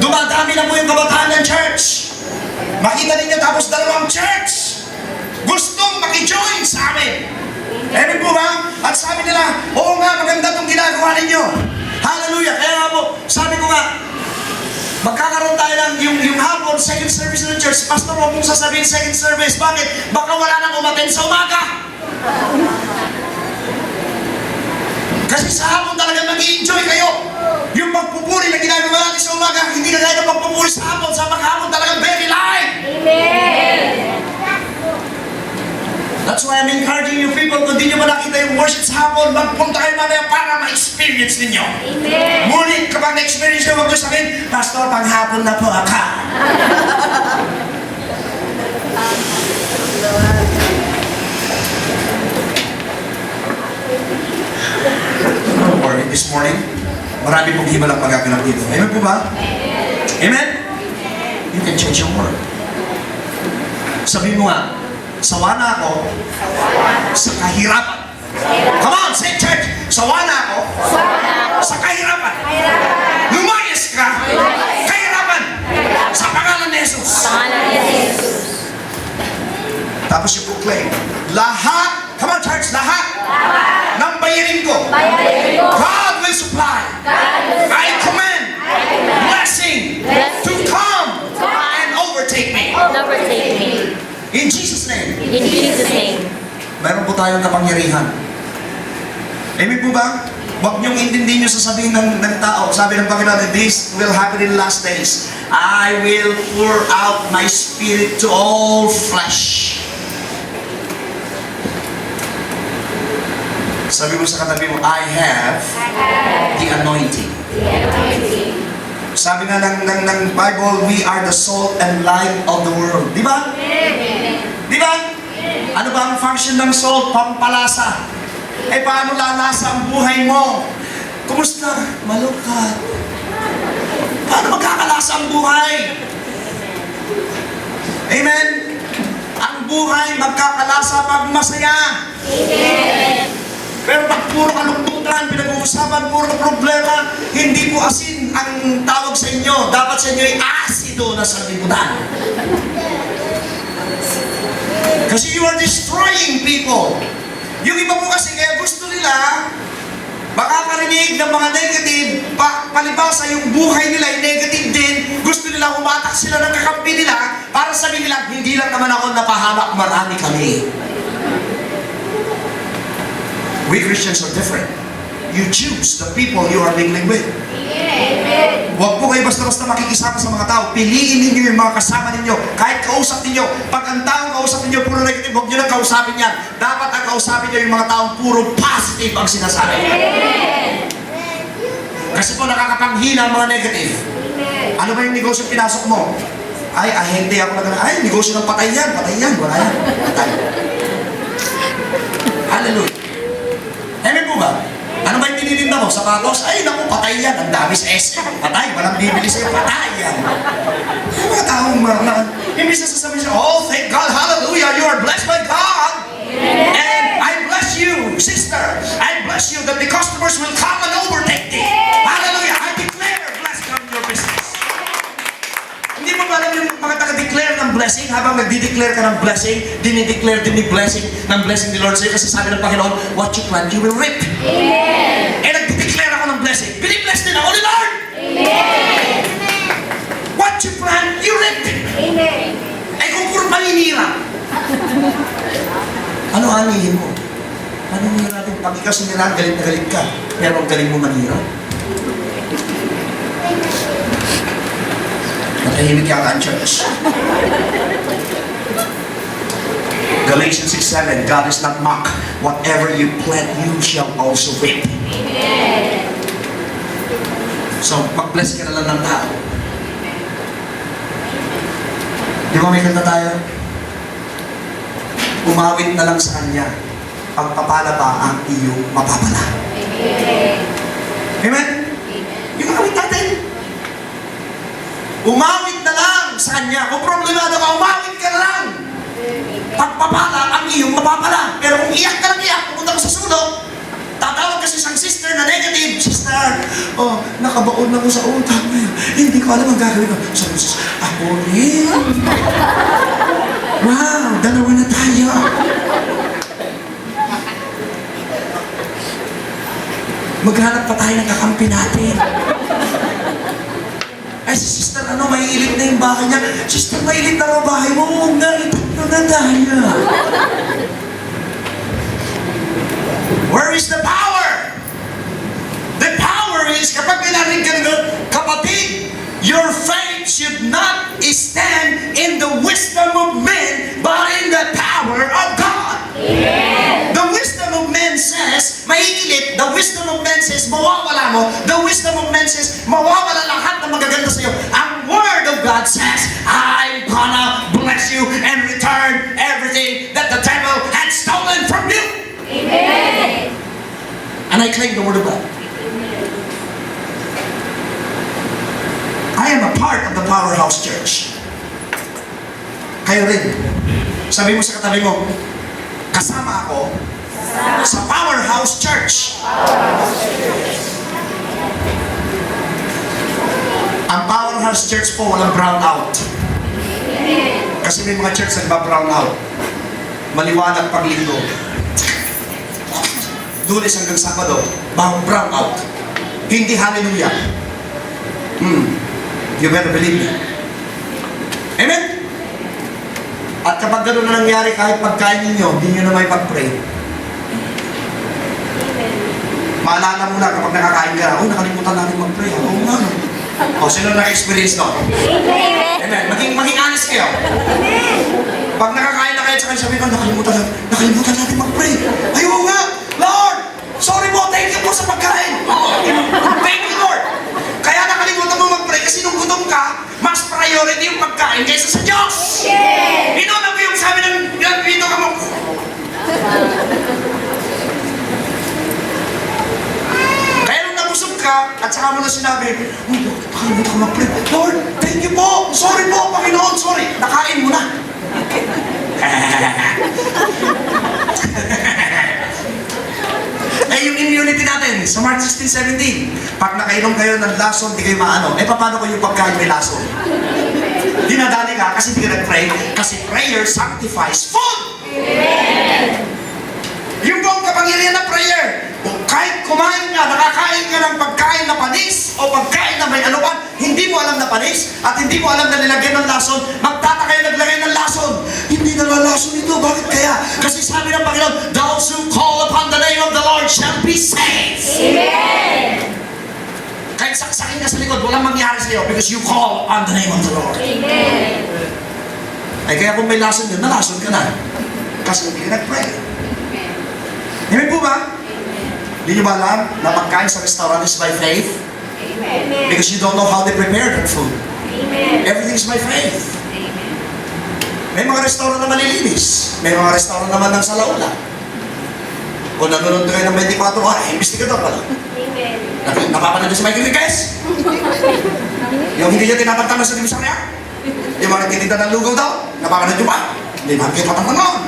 Dumadami na po yung kabataan ng church. Makita ninyo tapos dalawang church. Gustong makijoin sa amin. Amen po ba? At sabi nila, oo nga, maganda itong ginagawa ninyo. Hallelujah. Kaya nga po, sabi ko nga, magkakaroon tayo ng yung hapon, second service ng church. Pastor, huwag mong sasabihin second service. Bakit? Baka wala nang umaten sa umaga. Kasi sa hapon talaga mag-i-enjoy kayo. Yung pagpupuri na ginagawa natin sa umaga, hindi na tayo pagpupuri sa hapon. Sa maghapon talagang very live. Amen. That's why I'm encouraging you people, kung di nyo ba nakita yung worship sa hapon, magpunta kayo mamaya para ma-experience ninyo. Amen. Ngunit kapag na-experience nyo, huwag nyo sabihin, Pastor, panghapon na po ako. Or this morning, marami pong himalang magaganap dito. Amen po ba? Amen? You can change your word. Sabi mo nga, sawa na ako sa kahirapan. Come on, say church. Sawa na ako sa kahirapan. Lumayas ka. Kahirapan. Sa pangalan ni Jesus. Tapos you proclaim, lahat, come on church, lahat ng bayarin ko, God will supply. I command blessing to come and overtake me. In Jesus' name. In Jesus' name. Meron po tayong kapangyarihan. Amen po ba? Huwag niyong intindihin niyo sasabihin ng tao. Sabi ng Panginoon, this will happen in the last days. I will pour out my spirit to all flesh. Sabi mo sa katabi mo, I have the anointing. Sabi nga ng Bible, we are the salt and light of the world. Di ba? Di ba? Ano ba ang function ng salt? Pampalasa. Eh, paano lalasa ang buhay mo? Kumusta? Malungkot. Paano magkakalasa ang buhay? Amen? Ang buhay magkakalasa pag masaya. Pero pag puro kalungkutan, pinag-uusapan, puro problema, hindi po asin ang tawag sa inyo. Dapat sa inyo ay asido na sanlibutan. Kasi you are destroying people. Yung iba po kasi kaya gusto nila, makakarinig ng mga negative, palibasa yung buhay nila ay negative din, gusto nila humatak sila ng kakampi nila para sabihin nila, hindi lang naman ako napahamak, marami kami. We Christians are different. You choose the people you are mingling with. Huwag po kayo basta-basta makikisama sa mga tao. Piliin ninyo yung mga kasama ninyo. Kahit kausap ninyo. Pag ang taong kausap ninyo puro negative, huwag nyo lang kausapin yan. Dapat ang kausapin nyo yung mga taong puro positive ang sinasabi. Kasi po nakakapanghina ang mga negative. Ano ba yung negosyo pinasok mo? Ay, ahente ako na gano'n. Ay, negosyo ng patay yan. Patay yan. Wala yan. Patay. Hallelujah. Amen po ba? Ano ba yung tinitinda mo? Sapatos? Ay, naku, patay yan. Ang dami sa SM. Patay. Walang bibili sa'yo. Patay yan. Mga taong hindi siya sasabihin siya, oh, thank God, hallelujah, you are blessed by God. And I bless you, sister. I bless you that the customers will come and overtake thee. Hallelujah. I declare blessed on your business. Hindi mo ba alam yung mga taga-declare ng blessing? Habang nagdi-declare ka ng blessing, dinideclare din ng blessing ni Lord sa'yo kasi sabi ng Panginoon, what you plant, you will reap. Amen. Eh, nagdi-declare ako ng blessing. Binibless din ako ni Lord. Amen. What you plant, you reap. Amen. Eh, kung puro paninira. Ano anihin mo? Paninira din. Pag ikaw sinira, galit na galit ka. Pero ang galing mo manira. Natahimik yata ang church. Galatians 6:7, God is not mocked. Whatever you plant, you shall also reap. So, mag-bless ka na lang ng tao. Di ba may kanta tayo? Umawit na lang sa Kanya. Pagpapala pa ang iyong mapapala. Amen? Yung awit natin. Umawit na lang sa Kanya. Kung problemado ka, umawit ka na lang. Pagpapala ang iyong mapapala. Pero kung iyak ka lang iyak, pupunta ka sa sulok, tatawag kasi isang sister na negative. Sister, oh, nakabaon na ko sa utang ngayon. Hindi ko alam ang gagawin ko. Sabi ko, ako rin. Wow, dalawa na tayo. Maghanap pa tayo ng kakampi natin. Ay, si sister, ano, maiilit na yung bahay niya. Sister, maiilit na ang bahay mo. Oo nga, itatlo na tayo. Where is the power? The power is, kapag pinarin ka nito, kapatid, your faith should not stand in the wisdom of men, but in the power of God. Amen. The wisdom of men says, maiilit. The wisdom of men says, mawawala mo. The wisdom of men says, mawawala lahat ng magaganda sa iyo. Ang Word of God says, I'm gonna bless you and return everything that the devil had stolen from you. Amen. And I claim the Word of God. I am a part of the Powerhouse Church. Kayo rin. Sabi mo sa katabi mo, kasama ako sa Powerhouse Church. Ang Powerhouse Church po walang brown out. Kasi may mga church nagba-brown out. Maliwanag pag linggo. Lunes hanggang Sabado, brown out. Hindi hallelujah. You better believe me. Amen? At kapag gano'n na nangyari, kahit pagkain ninyo, hindi nyo na may pag-pray. Maalala mo lang kapag nakakain ka, nakalimutan natin mag-pray. Oo nga. O, sino na-experience no? Amen. Maging honest kayo. Pag nakakain na kayo at sabi ko, nakalimutan natin mag-pray. Ay, oo nga. Lord, sorry po, thank you po sa pagkain. Thank you, Lord. Kaya nakalimutan mo mag-pray kasi pagkain kaysa sa Diyos. Yes. Inuna mo yung sabi ng dito ka mo. Kaya nung nabusog ka, at saka mo na sinabi, uy, Lord, paano ka mag-pray? Lord, thank you po. Sorry po, Panginoon, sorry. Nakain mo na. Eh, yung immunity natin, sa Mark 16:17, pag nakainom kayo ng lason, di kayo maano. Eh, paano ko yung pagkain may lason? Dinadali ka kasi di ka nag-pray, kasi prayer sanctifies food. Yung buong kapangyarihan ng prayer, o kahit kumain ka, nakakain ka ng pagkain na panis, o pagkain na may anuman, hindi mo alam na panis, at hindi mo alam na nilagyan ng lason, magtataka yung naglagay ng lason. Hindi nalalason ito, bakit kaya? Kasi sabi ng Panginoon, those who call upon the name of the Lord shall be saved. Amen. Kahit saksakin ka sa likod, walang mangyari sa iyo because you call on the name of the Lord. Amen. Ay kaya kung may lason yun, nalason ka na. Kasi hindi ka nag-pray. Amen po ba? Hindi nyo ba alam na pagkain sa restaurant is by faith? Amen. Because you don't know how they prepare that food. Amen. Everything is by faith. Amen. May mga restaurant na malilinis. May mga restaurant naman ng salaula. Kung nanonood kayo ng 24 oras, investigador pala. Amen. Napapanood sa Michael Riquez? Yung hindi niya tinatantang sa dimisarya? Yung mga nagtitinda ng lugaw daw? Napapanood nyo ba? Hindi namin kayo tatantang nun.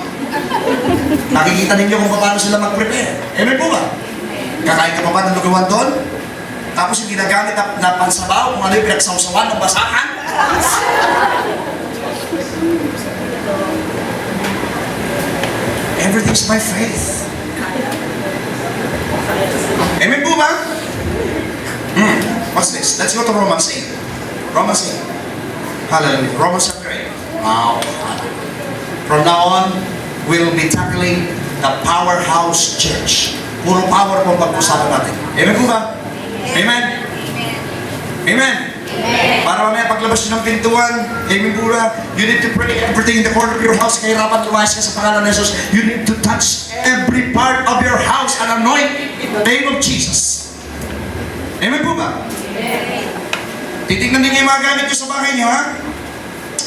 Nakikita ninyo kung paano sila mag-prepare. Amen po ba? Kakain ka pa ba ng lugawan doon? Tapos yung ginagamit na pansabaw, kung ano yung pinagsawsawan ng basahan. Everything's by faith. Amen po ba? What's this? Let's go to Romans 8. Romans 8. Hallelujah. Romans chapter 8. Wow. From now on, we'll be tackling the powerhouse church. Puro power po pag-usapan natin. Amen po ba? Amen? Amen? Para mamaya paglabas nyo ng pintuan, amen po ba? You need to pray everything in the corner of your house. Kahirapan lumayas ka sa pangalan ng Jesus. You need to touch every part of your house and anoint in the name of Jesus. Amen po ba? Titignan din yung mga gamit nyo sa bahay nyo, ha?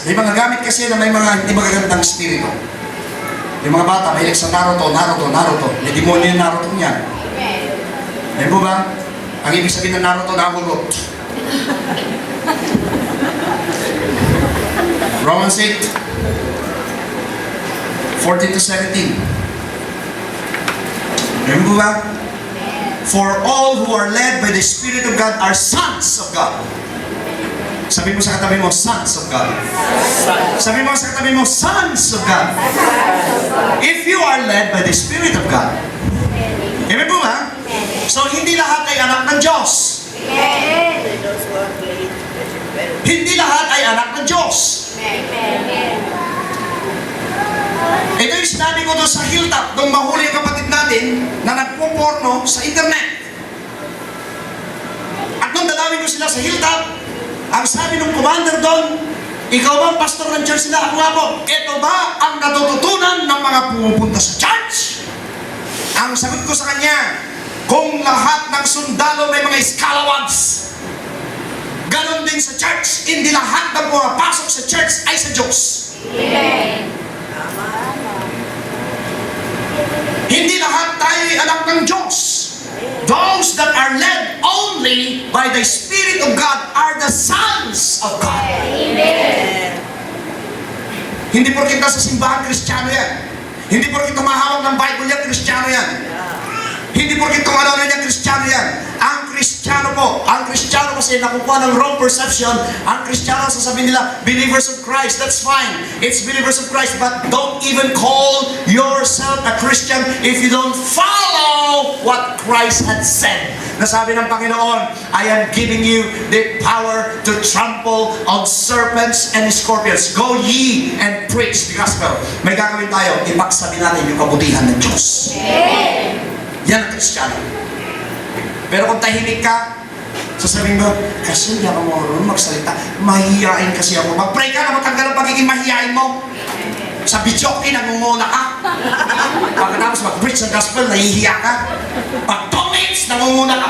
May mga gamit kasi na may mga hindi magagandang spirito. Yung mga bata, mahilig sa Naruto. May demonyo yung Naruto niya. Amen po ba? Ang ibig sabihin ng Naruto, nahulot. Romans 8, 14 to 17. Amen po ba? For all who are led by the Spirit of God are sons of God. Sabi mo sa katabi mo, sons of God. Sabi mo sa katabi mo, sons of God. If you are led by the Spirit of God. Amen po ba? So, hindi lahat ay anak ng Diyos. Those who are playing, Hindi lahat ay anak ng Diyos. Ito yung sinabi ko doon sa hilltop, nung mahuli yung kapatid natin na nagpo-porno sa internet. At nung dalawin ko sila sa hilltop, ang sabi ng commander doon, ikaw ba ang pastor ng church nila? Ako nga po, ito ba ang natututunan ng mga pumupunta sa church? Ang sagot ko sa kanya, kung lahat ng sundalo may mga scalawags, ganon din sa church, hindi lahat ng pumapasok sa church ay sa Diyos. Hindi lahat tayo ay anak ng Diyos. Those that are led only by the Spirit of God are the sons of God. Hindi porkit nasa simbahan, Kristiyano yan. Hindi porkit tumahawak ng Bible yan, Kristiyano yan. Hindi porkit kung ano na niya, Kristiyano yan. Ang Kristiyano kasi nakukuha ng wrong perception. Ang Kristiyano sasabihin nila, believers of Christ, that's fine. It's believers of Christ, but don't even call yourself a Christian if you don't follow what Christ had said. Nasabi ng Panginoon, I am giving you the power to trample on serpents and scorpions. Go ye and preach the gospel. May gagawin tayo, ipagsabi natin yung kabutihan ng Diyos. Yan ang Kristiyano. Pero kung tahimik ka, sasabihin mo, kasi hindi ako marunong magsalita. Mahihiyain kasi ako. Mag-pray ka na matanggal ang pagiging mahihiyain mo. Sa bijoki, nangunguna ka. Pagkatapos mag-preach ng gospel, nahihiya ka. Pag 2 minutes, nangunguna ka.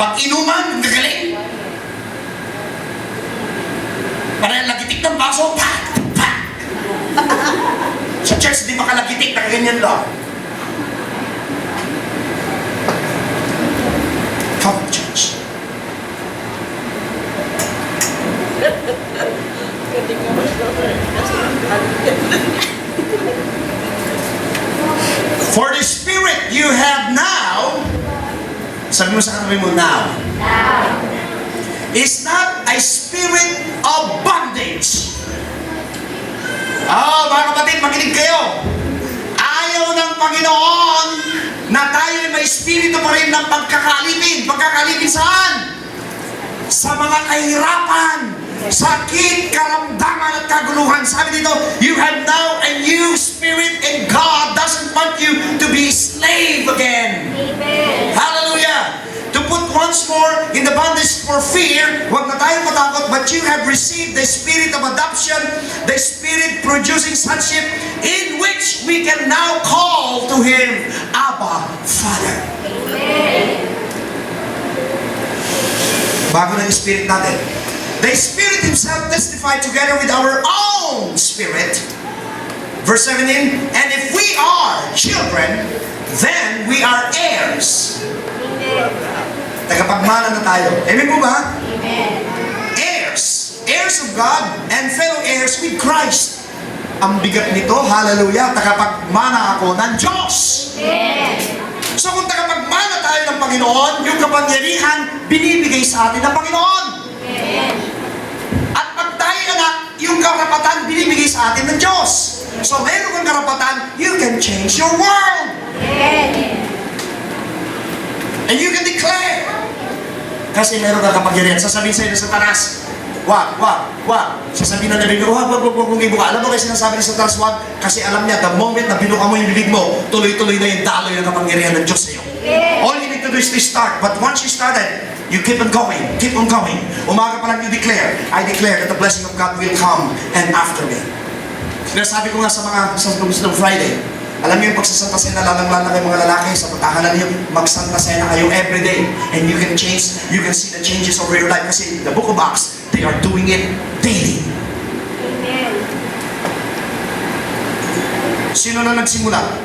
Pag inuman, gagaling. Parang lagitik ng baso, pa! Pa! Sa church, di makalagitik, nakaganyan lang. Come on, church. For the spirit you have now, sabi mo sa kanabi mo, now, is not a spirit of bondage. Mga kapatid, makinig kayo. Ayaw ng Panginoon na tayo may espiritu pa rin ng pagkakalipin. Pagkakalipin saan? Sa mga kahirapan, sakit, karamdaman at kaguluhan. Sabi dito, you have now a new spirit and God doesn't want you to be slave again. Amen. Hallelujah! To put once more in the bondage for fear, huwag na tayong matakot, but you have received the spirit of adoption, the spirit producing sonship, in which we can now call to Him, Abba, Father. Amen. Bago ng spirit natin. The Spirit Himself testified together with our own spirit. Verse 17, and if we are children, then we are heirs. Amen. Tagapagmana na tayo. Amen po ba? Amen. Heirs. Heirs of God and fellow heirs with Christ. Ang bigat nito, hallelujah, tagapagmana ako ng Diyos. Amen. So kung tagapagmana tayo ng Panginoon, yung kapangyarihan, binibigay sa atin ng Panginoon. Amen. At pag tayo anak, yung karapatan, binibigay sa atin ng Diyos. So meron kang karapatan, you can change your world. Amen. And you can declare. Kasi meron kang kapangyarihan. Sasabihin sa'yo ng Satanas, wag. Sasabihin na nabig mo, wag ibuka. Alam mo kasi sinasabi ni Satanas, wag. Kasi alam niya, the moment na binuka mo yung bibig mo, tuloy-tuloy na yung daloy ng kapangyarihan ng Diyos sa'yo. All you need to do is to start. But once you started, you keep on going. Keep on going. Umaga pa lang you declare, I declare that the blessing of God will come and after me. Sinasabi ko nga sa ng Friday, alam niyo yung pagsasanta sena, lalang-lalang kayo mga lalaki, sa pagtahanan niyo, magsanta sena kayo everyday. And you can change, you can see the changes over your life. Kasi the Book of Acts, they are doing it daily. Amen. Sino na nagsimula?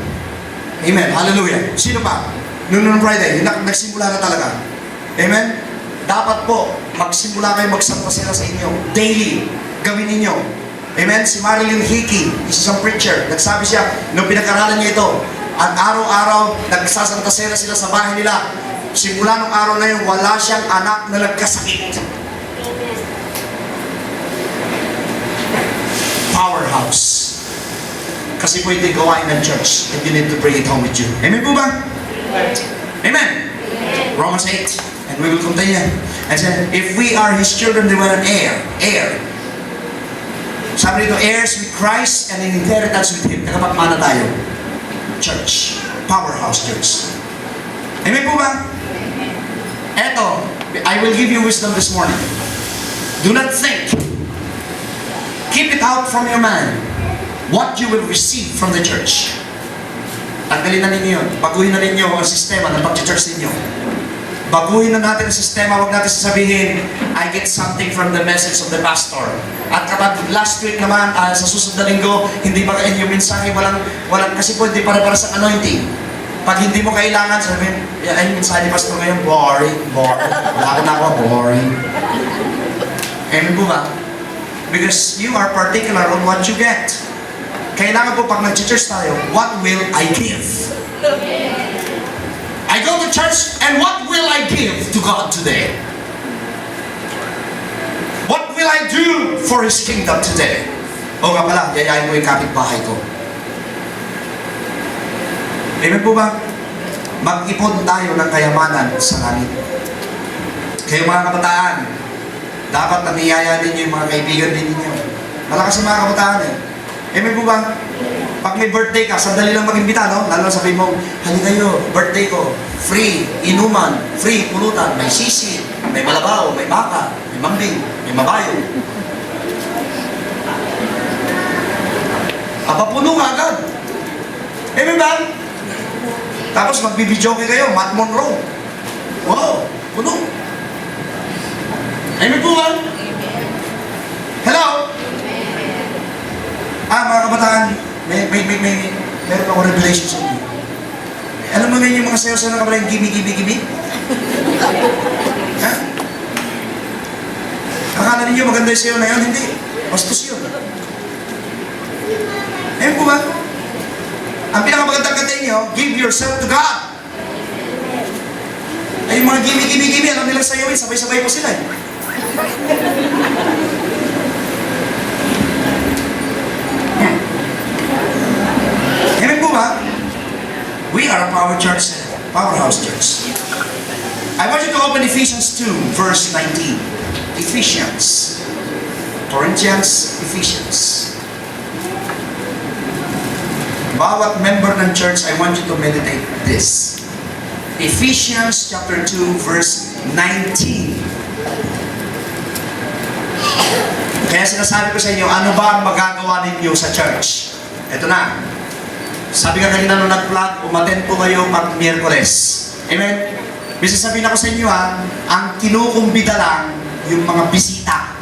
Amen. Hallelujah. Sino pa? Noong Friday, yung nagsimula na talaga. Amen? Dapat po, magsimula kayo magsanta sena sa inyo. Daily. Gawin ninyo. Amen? Si Marilyn Hickey, isang preacher, nagsabi siya, nung pinag-aralan niya ito, at araw-araw, nagsasanta sena sila sa bahay nila. Simula nung araw na yun, wala siyang anak na nagkasakit. Amen. Powerhouse. Kasi po ito gawain ng church, and you need to bring it home with you. Amen po ba? Amen? Romans 8, and we will continue. And said, if we are His children, then we are an heir. Sabi dito, heirs with Christ and an inheritance with Him. Nakapagmana tayo. Church. Powerhouse church. Amen po ba? Eto, I will give you wisdom this morning. Do not think. Keep it out from your mind what you will receive from the church. Tanggalin na ninyo yun. Baguhin na ninyo ang sistema ng pag-church ninyo. Baguhin na natin ang sistema. Huwag natin sasabihin, I get something from the message of the pastor. At kapag last week naman, sa susunod na linggo, hindi ba kayo yung mensahe, walang, kasi po hindi para sa anointing. Pag hindi mo kailangan, sabihin, ay yung mensahe ni pastor ngayon, boring. Wala na ako, boring. Amen po ba? Because you are particular on what you get. Kailangan po pag nag-church tayo, what will I give? I go to church, and what will I give to God today? What will I do for His kingdom today? O nga pala, yayain ko yung kapitbahay ko. Amen po ba? Mag-ipon tayo ng kayamanan sa langit. Kayo mga kabataan, dapat nangyayaya ninyo yung mga kaibigan din ninyo. Malakas yung mga kabataan eh. Amen po ba? Pag may birthday ka, sandali lang mag-imbita, no? Lalo sabihin mo, halika kayo, birthday ko, free, inuman, free, pulutan, may sisi, may malabaw, may baka, may mambing, may mabayo. Puno ka agad. Amen ba? Tapos magbibidyo kayo, Matt Monroe. Wow, puno. Amen po ba? Hello? kabataan, meron ako revelation sa inyo. Alam mo ngayon yung mga sayo-sayo ng kabataan, gimme. Ha? Akala ninyo maganda yung sayo na yun? Hindi. Bastos yun. Ayun po ba? Ang pinakamagandang kanta niyo, give yourself to God. Ay, yung mga gimme, alam nilang sayawin, sabay-sabay po sila. Amen po ba? We are a powerhouse church. I want you to open Ephesians 2, verse 19. Ephesians. Corinthians, Ephesians. Bawat member ng church, I want you to meditate this. Ephesians chapter 2, verse 19. Kaya sinasabi ko sa inyo, ano ba ang magagawa ninyo sa church? Ito na. Sabi ka kanina nung nag-vlog, umattend po kayo pag Miyerkules. Amen? Bisa sabihin ako sa inyo ang kinukumbida lang yung mga bisita.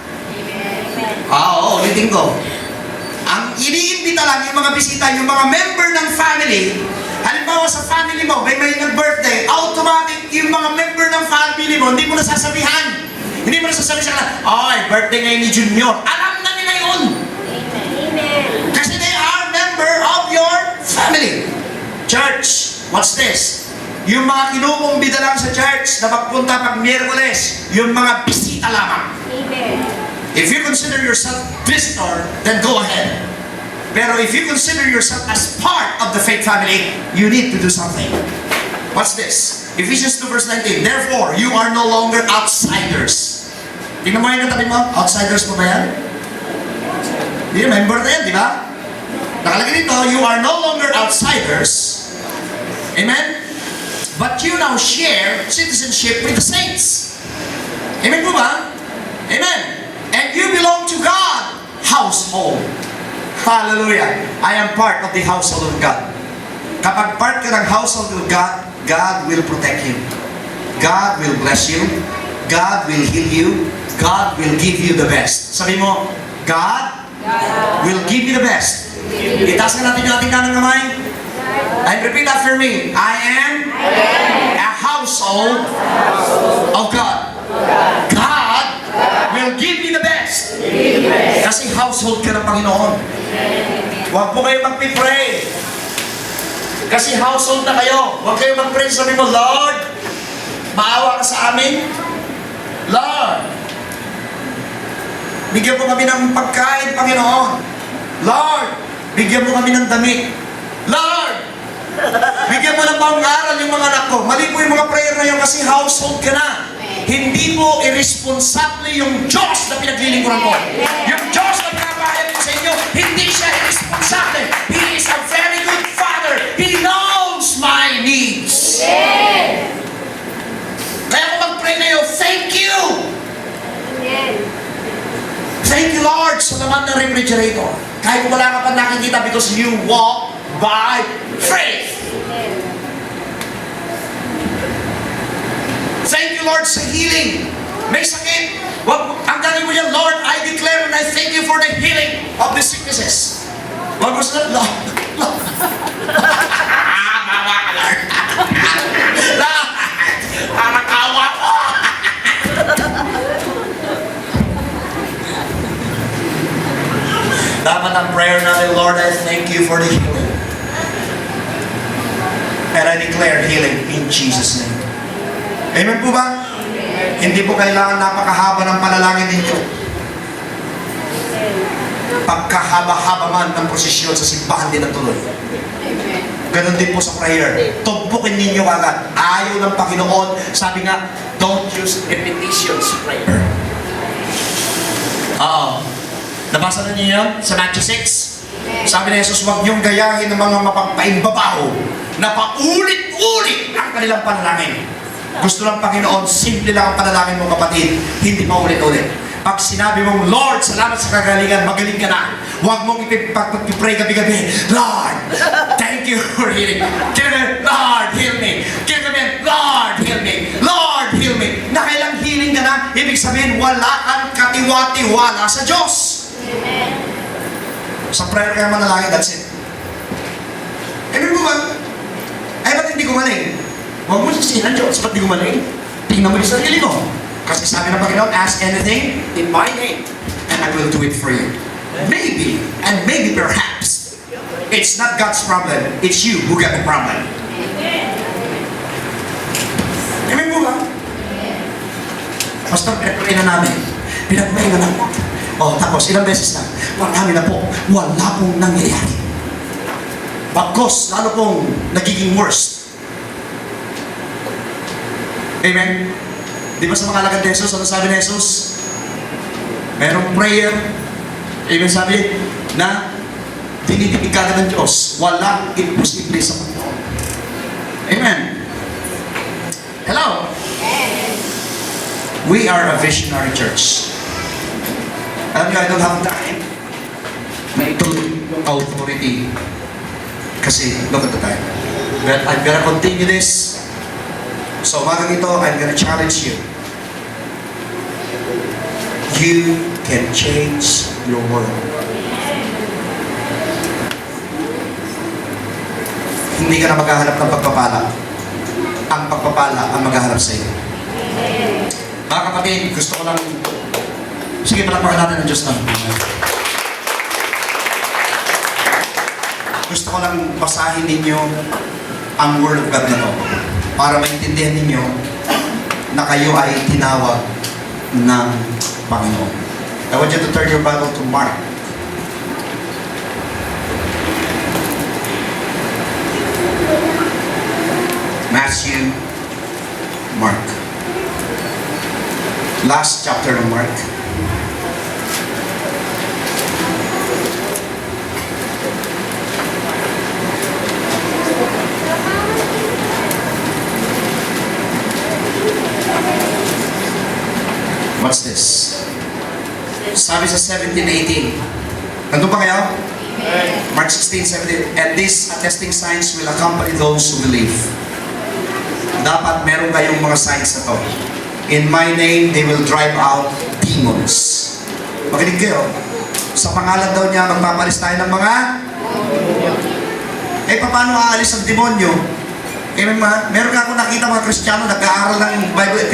Oo, ulitin ko. Ang iniimbita lang yung mga bisita, yung mga member ng family. Halimbawa sa family mo, may nag-birthday, automatic yung mga member ng family mo, hindi mo nasasabihan. Hindi mo nasasabihan sa kanila, ay, birthday ngayon ni Junior. Alam na nila yun. Amen. Kasi they are member of your family. Church, what's this? Yung mga kinukumbida lang sa church na magpunta pag Miyerkules, yung mga bisita lamang. Amen. If you consider yourself visitor, then go ahead. Pero if you consider yourself as part of the faith family, you need to do something. What's this? Ephesians 2 verse 19. Therefore, you are no longer outsiders. Tingnan mo yung katabi mo, outsiders mo ba yan? Hindi, member na yan, di ba? Nakalagay dito, you are no longer outsiders. Amen? But you now share citizenship with the saints. Amen po ba? Amen. And you belong to God household. Hallelujah. I am part of the household of God. Kapag part ka ng household of God, God will protect you. God will bless you. God will heal you. God will give you the best. Sabi mo, God will give you the best. Itaas na natin yung ating kanang kamay. And repeat after me. I am a household of God. God will give me the best. Kasi household ka ng Panginoon. Huwag po kayo magpipray. Kasi household na kayo. Huwag kayo magpray. Sabi mo, Lord, maawa ka sa amin. Lord, bigyan mo kami ng pagkain, Panginoon. Lord, bigyan mo kami ng damit. Lord, bigyan mo ng pang-aral yung mga anak ko. Mali po yung mga prayer na yun kasi household ka na. Hindi mo irresponsable yung Diyos na pinaglilingkuran ko. Yung Diyos na pinabayad ko sa inyo, hindi siya irresponsable. He is a very good Father. He knows my needs. Kaya kung mag-pray kayo, thank you. Thank you, Lord, sa laman ng refrigerator. Kahit wala ka pa nakikita because you walk by faith. Thank you, Lord, sa healing. May sakit. Ang gagawin mo yan, Lord, I declare and I thank you for the healing of the sicknesses. Wag mo sa Lord. Bawa ka, Lord. Lord, parang kawa ko. Dapat ang prayer natin, Lord, I thank you for the healing. And I declare healing in Jesus' name. Amen po ba? Hindi po kailangan napakahaba ng panalangin ninyo. Pagkahaba-haba man ng prosesyon sa simbahan din ang tuloy. Ganon din po sa prayer. Tumpukin ninyo agad. Ayaw ng Panginoon. Sabi nga, don't use repetitions prayer. Nabasa na niyo yun sa Matthew 6? Sabi ni Jesus, huwag niyong gayahin ng mga mapagpaimbabaho na paulit-ulit ang kanilang panalangin. Gusto ng Panginoon, simple lang ang panalangin mo, kapatid, hindi paulit-ulit. Pag sinabi mong, Lord, salamat sa kagalingan, magaling ka na. Huwag mong ipag-pray gabi-gabi, Lord, thank you for healing. Lord, heal me. Lord, heal me. Lord, heal me. Nakailang healing ka na, ibig sabihin, wala kang katiwa-tiwala sa Diyos. Sa prayer kaya manalangin, that's it. Amen mo ba? Ay, ba't hindi gumaling? Huwag mo sisihan, Diyos, ba't di gumaling? Tingnan mo yung sarili mo. Kasi sabi ng Panginoon, ask anything in my name, and I will do it for you. Maybe, and maybe perhaps, it's not God's problem, it's you who got the problem. Amen mo ba? Pastor, pinag-pray na namin. Pinag-pray na namin. O, tapos, ilang beses na. Marami na po. Wala pong nangyayari. Bagkos, lalo pong nagiging worse. Amen? Di ba sa mga alagad ni Jesus, ano sabi ni Jesus? Merong prayer. Amen, sabi na dinidinig ka ng Diyos. Walang imposible sa Panginoon. Amen. Hello? We are a visionary church. Alam niyo, I don't have time na ituloy yung authority. Kasi, look at the time. But I'm gonna continue this. So, umagang ito, I'm gonna challenge you. You can change your world. Hindi ka na maghahanap ng pagpapala. Ang pagpapala ang maghahanap sa iyo. Mga kapatid, gusto ko lang... Sige, palakpakan natin ng Diyos na. Gusto ko lang basahin ninyo ang Word of God na to para maintindihan ninyo na kayo ay tinawag ng Panginoon. I want you to turn your Bible to Mark. Matthew, Mark. Last chapter of Mark. What's this? Sabi sa 17:18. Nandun pa kayo? Mark 16:17. And these attesting signs will accompany those who believe. Dapat meron kayong mga signs na to. In my name, they will drive out demons. Makinig kayo. Sa pangalan daw niya, magpapalis tayo ng mga... paano aalis ang demonyo? Meron nga akong nakita mga Kristiyano, nag-aaral ng Bible,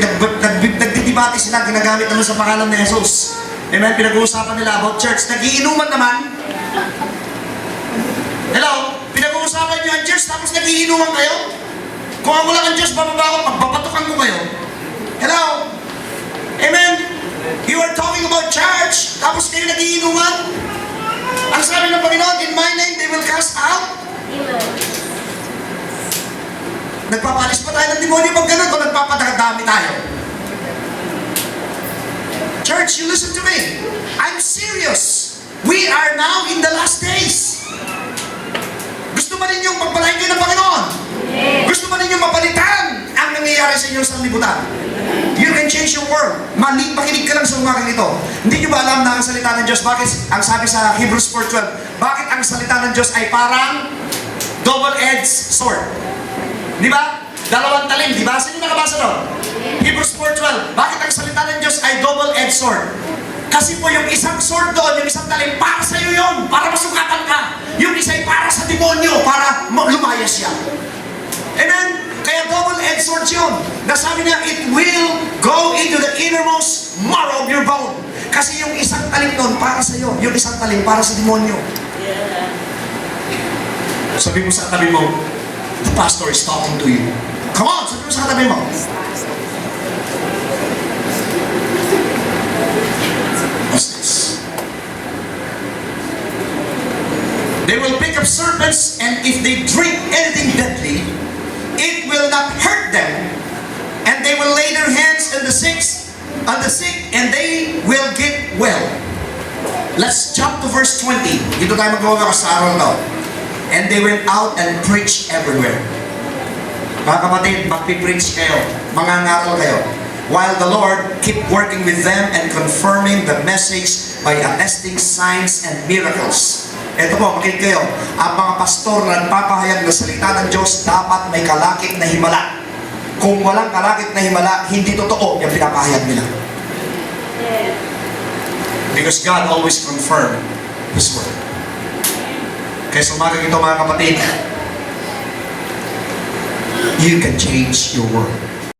nagdidibati sila, ginagamit naman sa pangalan ni Jesus. Amen? Pinag-uusapan nila about church. Nagiinuman naman. Hello? Pinag-uusapan nyo ang church, tapos nagiinuman kayo? Kung ako lang ang Diyos, bababa ako, pagpapatukan ko kayo. Hello? Amen? You are talking about church, tapos kayo nagiinuman? Ang sabi ng Panginoon, in my name, they will cast out. Nagpapalis pa tayo ng demonyo pag ganun o nagpapadami tayo? Church, you listen to me. I'm serious. We are now in the last days. Gusto ba ninyong pagpalain kayo ng Panginoon? Gusto ba ninyong mapalitan ang nangyayari sa inyong sanlibutan? You can change your world. Makinig ka lang sa umagang ito. Hindi nyo ba alam na ang salita ng Diyos? Bakit ang sabi sa Hebrews 4:12, bakit ang salita ng Diyos ay parang double-edged sword? Di ba? Dalawang talim, di ba? Sino nakabasa doon? Hebrews 4:12. Bakit ang salita ng Diyos ay double-edged sword? Kasi po yung isang sword doon, yung isang talim, para sa iyo yun, para masukatan ka. Yung isa ay para sa demonyo, para lumaya siya. Amen? Kaya double-edged sword yun. Nasabi niya, it will go into the innermost marrow of your bone. Kasi yung isang talim doon, para sa iyo. Yung isang talim, para sa demonyo. Sabi mo sa tabi mo, the pastor is talking to you. Come on, sabi mo sa katabi mo. What's this? They will pick up serpents, and if they drink anything deadly, it will not hurt them. And they will lay their hands on the sick, and they will get well. Let's jump to verse 20. Dito tayo magbabaga sa araw na. And they went out and preached everywhere. Mga kapatid, magpipreach kayo, mangangaral kayo. While the Lord keep working with them and confirming the message by attesting signs and miracles. Ito po, makinig kayo. Ang mga pastor na nagpapahayag na salita ng Diyos, dapat may kalakip na himala. Kung walang kalakip na himala, hindi totoo yung pinapahayag nila. Because God always confirmed His word. Kaya sa umaga ito mga kapatid, you can change your world.